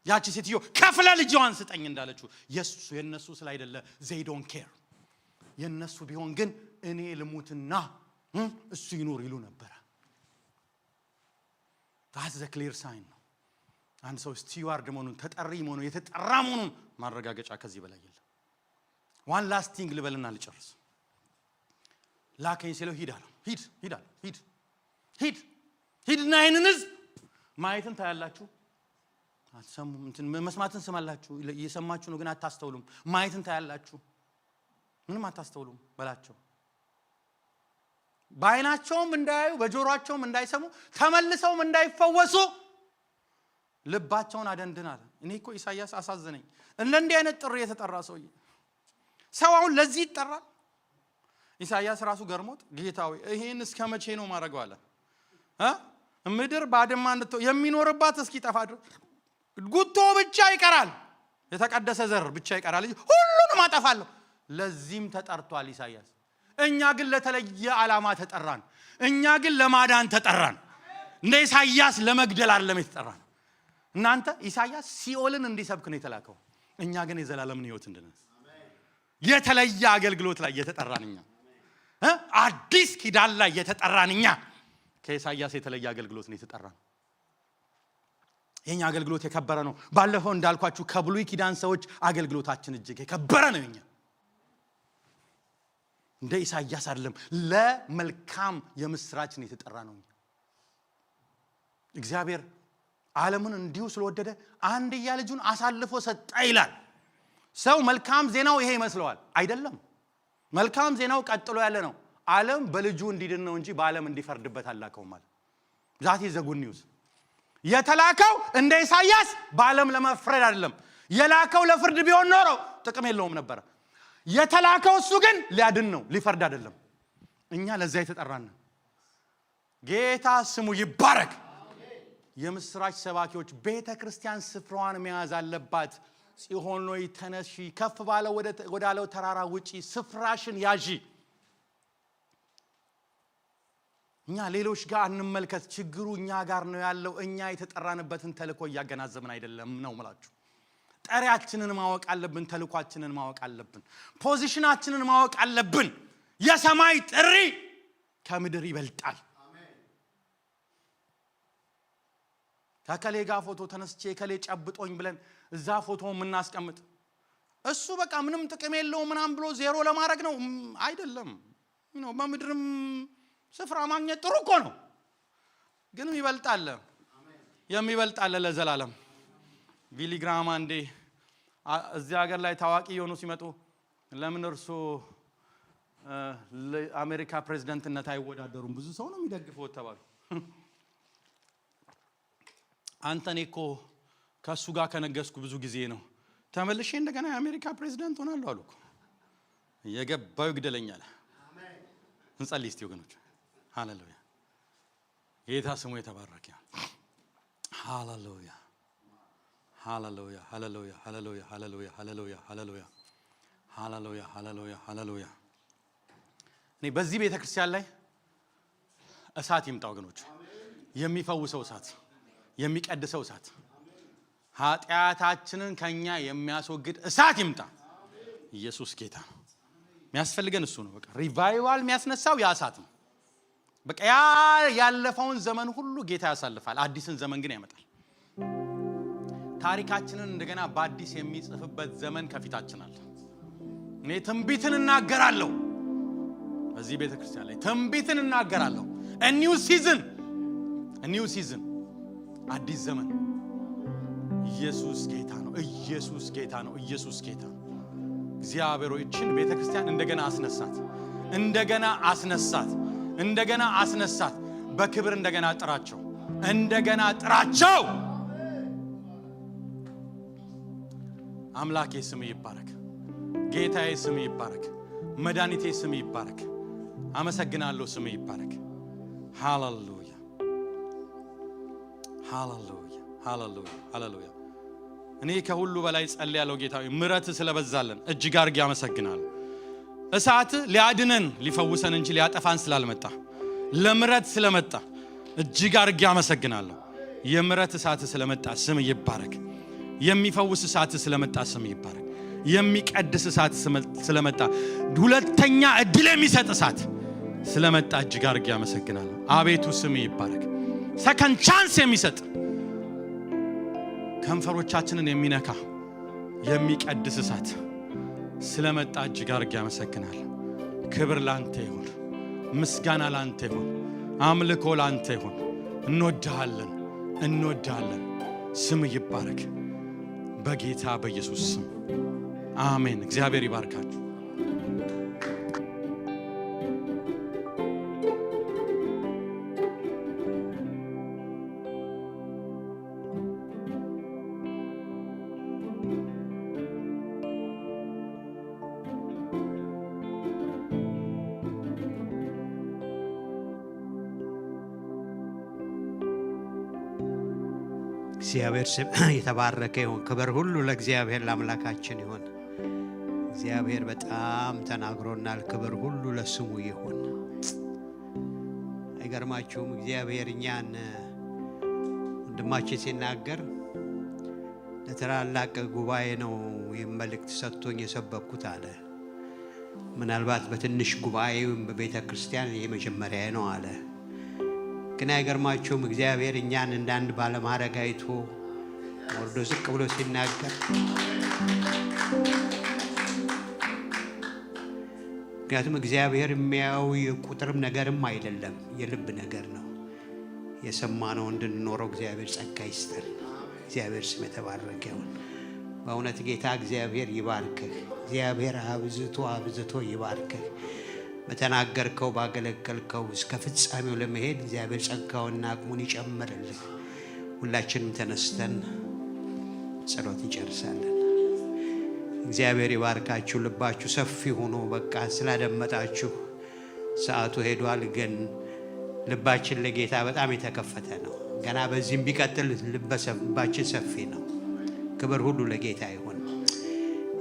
ያቺ ሴትዮ ከፍለ ልጅዋን ስጠኝ እንዳለችው የነሱ ስላይደለ they don't care የነሱ ቢሆን ግን እኔ ልሙትና እሱ ይኖር ይሉ ነበር that's a clear sign አንድ ሰው ስቲዋርድ መሆኑን ተጠሪ መሆኑን የተጠራ መሆኑን ማረጋገጫ ከዚህ በላይ የለም one last thing ልበልና ልጨርስ ላከኝ ሲለው ሂድ ሂድና ይህንን ህዝብ ማየትን ታያላችሁ አትሰሙም እንትን መስማትን ስማላችሁ እየሰማችሁ ነው ግን አታስተውሉም ማየትን ታያላችሁ ምንም አታስተውሉም በላቸው ባይናቸውም እንዳያዩ በጆሮአቸውም እንዳይሰሙ ተመልሰውም እንዳይፈወሱ ልባቸውን አደንድናል እኔ እኮ ኢሳይያስ አሳዘነኝ እንዲህ አይነት ጥሪ የተጠራ ሰው አሁን ለዚህ ይጠራል ኢሳይያስ ራሱ ገርሞት ጌታው ይሄን እስከ መቼ ነው ማረጋው አለ ምድር ባድማ እንድትሆን የሚኖርባት እስኪጠፋ ድረስ ጉቶ ብቻ ይቀራል የተቀደሰ ዘር ብቻ ይቀራል ሁሉንም አጠፋለሁ ለዚህም ተጠርቷል ኢሳይያስ እኛ ግን ለተለየ ዓላማ ተጠራን እኛ ግን ለማዳን ተጠራን እንደ ኢሳይያስ ለመግደል አይደለም የተጠራን እናንተ ኢሳይያስ ሲኦልን እንዲሰብክ ነው የተላከው እኛ ግን የዘላለምን ህይወት እንድንስ የተለየ አገልግሎት ላይ የተጠራን እኛ አዲስ ኪዳን ላይ የተጠራን እኛ ከኢሳይያስ የተለየ አገልግሎት ነው የተጠራን የኛ አገልግሎት የከበረ ነው ባለፈው እንዳልኳችሁ ከብሉይ ኪዳን ሰዎች አገልግሎታችን እጅግ የከበረ ነው እኛ እንደ ኢሳይያስ አይደለም ለመልካም የምስራች ነው የተጠራ ነው እግዚአብሔር ዓለምን እንዲሁ ስለወደደ አንድያ ልጁን አሳልፎ ሰጠ ይላል ሰው መልካም ዜናው ይሄ ይመስለዋል አይደለም መልካም ዜናው ቀጥሎ ያለ ነው ዓለም በልጁ እንዲድን ነው እንጂ በዓለም እንዲፈርድበት አላከው ማለት ዛት is the good news የተላከው እንደ ኢሳይያስ በዓለም ለመፍረድ አይደለም የላከው ለፍርድ ቢሆን ኖሮ ጥቅም የለውም ነበር የተላከው እሱ ግን ሊያድን ነው ሊፈርድ አይደለም እኛ ለዛ የተጠራን ጌታ ስሙ ይባረክ የምስራች ሰባኪዎች ቤተክርስቲያን ስፍራዋን መያዝ አለባት ጽዮን ሆይ ተነሺ ከፍ ባለ ወዳለው ተራራ ውጪ ስፍራሽን ያዢ እኛ ሌሎች ጋር እንመልከት ችግሩ እኛ ጋር ነው ያለው እኛ የተጠራንበትን ተልኮ ያገናዘብን አይደለም ነው ማለት ጠሪያችንን ማወቅ አለብን ተልኳችንን ማወቅ አለብን ፖዚሽናችንን ማወቅ አለብን የሰማይ ጥሪ ከምድር ይበልጣል ከከሌ ጋር ፎቶ ተነስቼ ከሌ ጨብጦኝ ብለን እዛ ፎቶውን ምናስቀምጥ እሱ በቃ ምንም ጥቅም የለውም ምናም ብሎ ዜሮ ለማድረግ ነው አይደለም በምድርም ስፍራ ማግኘት ጥሩ እኮ ነው ግን የሚበልጣል ለዘላለም ቢሊ ግራሃም አንዴ እዚህ ሀገር ላይ ታዋቂ የሆኑ ሲመጡ ለምን እርሱ ለአሜሪካ ፕሬዝዳንትነት አይወዳደሩም ብዙ ሰው ነው የሚደግፈው ተባሉ አንተኔ እኮ ከሱ ጋር ከነገስኩ ብዙ ጊዜ ነው ተመልሼ እንደገና የአሜሪካ ፕሬዝዳንት ሆናለሁ አሉኩ የገባው ይግደለኛል አሜን እንጸልይ እስቲ ወገኖች ሃሌሉያ ጌታ ስሙ የተባረከ ሃሌሉያ ሃሌሉያ ሃሌሉያ ሃሌሉያ ሃሌሉያ ሃሌሉያ ሃሌሉያ ሃሌሉያ ሃሌሉያ ሃሌሉያ እኔ በዚህ ቤተክርስቲያን ላይ እሳት ይምጣ ወገኖች የሚፈውሰው እሳት የሚቀድሰው እሳት ኃጢያታችንን ከኛ የሚያስወግድ እሳት ይምጣ ኢየሱስ ጌታ ነው የሚያስፈልገን እሱ ነው በቃ ሪቫይቫል የሚያስነሳው ያ እሳት ነው በቃ ያለፈውን ዘመን ሁሉ ጌታ ያሳልፋል አዲስን ዘመን ግን ያመጣል ታሪካችንን እንደገና በአዲስ የሚጽፍበት ዘመን ከፊታችን አለ እኔ ትንቢትን እናገራለሁ በዚህ ቤተክርስቲያን ላይ ትንቢትን እናገራለሁ a new season አዲስ ዘመን ኢየሱስ ጌታ ነው ኢየሱስ ጌታ ነው ኢየሱስ ጌታ እግዚአብሔር ሆይችን ቤተክርስቲያን እንደገና አስነሳት በክብር እንደገና ጥራቸው አምላኬ ስም ይባረክ ጌታዬ ስም ይባረክ መድኃኒቴ ስም ይባረክ አመሰግናለሁ ስም ይባረክ ሃሌሉያ ሃሌሉያ ሃሌሉያ ሃሌሉያ እኔ ከሁሉ በላይ ጸልያለሁ ጌታዬ ምሕረት ስለበዛልን እጅግ አድርጌ አመሰግናለሁ እሳት ሊያድነን ሊፈውሰን እንጂ ሊያጠፋን ስላልመጣ ለምሕረት ስለመጣ እጅግ አድርጌ አመሰግናለሁ የምሕረት እሳት ስለመጣ ስም ይባረክ የሚፈውስ እሳት ስለመጣ ስም ይባረክ የሚቀድስ እሳት ስለመጣ ሁለተኛ እድል የሚሰጥ እሳት ስለመጣ እጅግ አድርጌ አመሰግናለሁ አቤቱ ስም ይባረክ ሰከንድ ቻንስ የሚሰጥ ከንፈሮቻችንን የሚነካ የሚቀድስ እሳት ስለመጣ እጅግ አድርጌ አመሰግናለሁ ክብር ላንተ ይሁን ምስጋና ላንተ ይሁን አምልኮ ላንተ ይሁን እንወድሃለን ስም ይባረክ በጌታ በኢየሱስ ስም አሜን እግዚአብሔር ይባርካችሁ እግዚአብሔር ስም የተባረከ ይሁን ክብር ሁሉ ለእግዚአብሔር ለአምላካችን ይሁን እግዚአብሔር በጣም ተናግሮናል ክብር ሁሉ ለስሙ ይሁን አይገርማችሁም እግዚአብሔር እኛን ወንድማችን ሲናገር ለተላላቅ ጉባኤ ነው የመልእክት ሰጥቶኝ የሰበኩት አለ ምናልባት በትንሽ ጉባኤው በቤተ ክርስቲያን የመጀመሪያ ነው አለ ግን አይገርማችሁም እግዚአብሔር እኛን እንዳንድ ባለማዕረግ አይቶ ወርዶ ዝቅ ብሎ ሲናገር ምክንያቱም እግዚአብሔር የሚያው የቁጥርም ነገርም አይደለም የልብ ነገር ነው የሰማነው እንድንኖረው እግዚአብሔር ጸጋ ይስጠን እግዚአብሔር ስም የተባረከ ይሁን በእውነት ጌታ እግዚአብሔር ይባርክህ እግዚአብሔር አብዝቶ ይባርክህ በተናገርከው ባገለገልከው እስከ ፍጻሜው ለመሄድ እግዚአብሔር ጸጋውና አቅሙን ይጨምርልህ ሁላችንም ተነስተን ጸሎት እንጨርሳለን እግዚአብሔር ይባርካችሁ ልባችሁ ሰፊ ሆኖ በቃ ስላደመጣችሁ ሰዓቱ ሄዷል ግን ልባችን ለጌታ በጣም የተከፈተ ነው ገና በዚህም ቢቀጥል ልባችን ሰፊ ነው ክብር ሁሉ ለጌታ ይሁን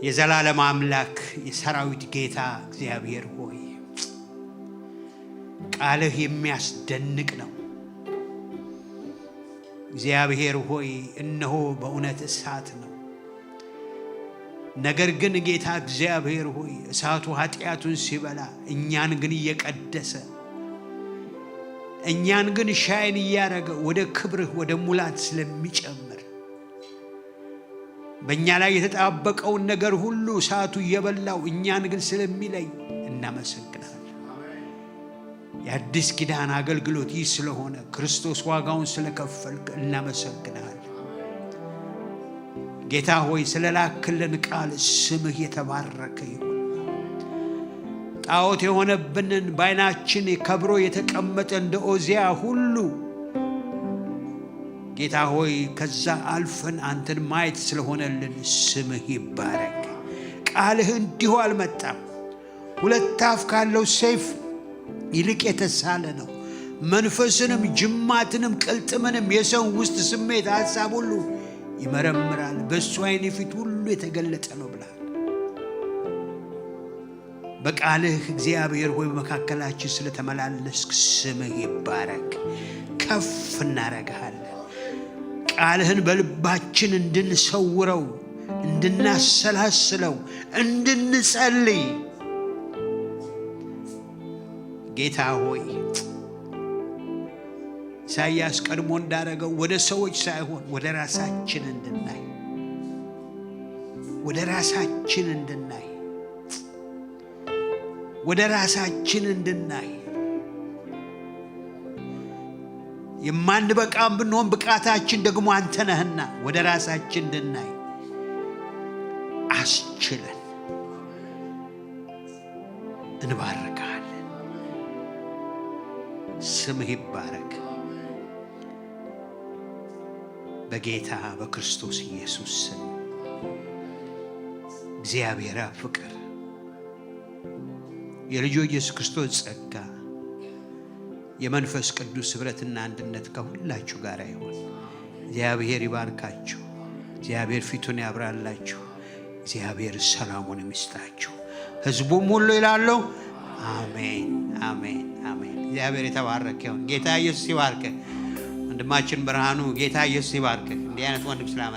የዘላለም አምላክ የሰራዊት ጌታ እግዚአብሔር ሆይ ቃልህ የሚያስደንቅ ነው እግዚአብሔር ሆይ እነሆ በእውነት እሳት ነው ነገር ግን ጌታ እግዚአብሔር ሆይ እሳቱ ኃጢያቱን ሲበላ እኛን ግን እየቀደሰ እኛን ግን ሻይን እያረገ ወደ ክብርህ ወደ ሙላት ስለሚጨምር በእኛ ላይ የተጣበቀውን ነገር ሁሉ እሳቱ እየበላው እኛን ግን ስለሚለይ እናመሰግናለን የአዲስ ኪዳን አገልግሎት ይህ ስለሆነ ክርስቶስ ዋጋውን ስለከፈልክ እናመሰግናለን ጌታ ሆይ ስለላክልን ቃል ስምህ የተባረከ ይሁን ጣዖት የሆነብንን ባይናችን ከብሮ የተቀመጠ እንደ ኦዚያ ሁሉ ጌታ ሆይ ከዛ አልፈን አንተን ማየት ስለሆነልን ስምህ ይባረክ ቃልህ እንዲሁ አልመጣም ሁለት አፍ ካለው ሰይፍ ይልቅ የተሳለ ነው መንፈስንም ጅማትንም ቅልጥምንም የሰው ውስጥ ስሜት ሐሳብ ሁሉ ይመረምራል በእሱ ዓይን ፊት ሁሉ የተገለጠ ነው ብለሃል በቃልህ እግዚአብሔር ሆይ በመካከላችን ስለተመላለስክ ስምህ ይባረክ ከፍ እናረጋለን ቃልህን በልባችን እንድንሰውረው እንድናሰላስለው እንድንጸልይ ጌታ ሆይ ኢሳይያስ ቀድሞ እንዳረገው ወደ ሰዎች ሳይሆን ወደ ራሳችን እንድናይ የማንበቃም ብንሆን ብቃታችን ደግሞ አንተ ነህና ወደ ራሳችን እንድናይ አስችለን እንባርካለን ስምህ ይባረክ በጌታ በክርስቶስ ኢየሱስ ስም እግዚአብሔር ፍቅር፣ የልጁ ኢየሱስ ክርስቶስ ጸጋ፣ የመንፈስ ቅዱስ ኅብረትና አንድነት ከሁላችሁ ጋር ይሁን። እግዚአብሔር ይባርካችሁ። እግዚአብሔር ፊቱን ያብራላችሁ። እግዚአብሔር ሰላሙን ይስጣችሁ። ሕዝቡም ሁሉ ይላሉ አሜን፣ አሜን፣ አሜን። እግዚአብሔር የተባረከ ይሁን። ጌታ ኢየሱስ ይባርክ። ወንድማችን ብርሃኑ ጌታ ኢየሱስ ይባርክ። እንዲህ አይነት ወንድም ስላመጣ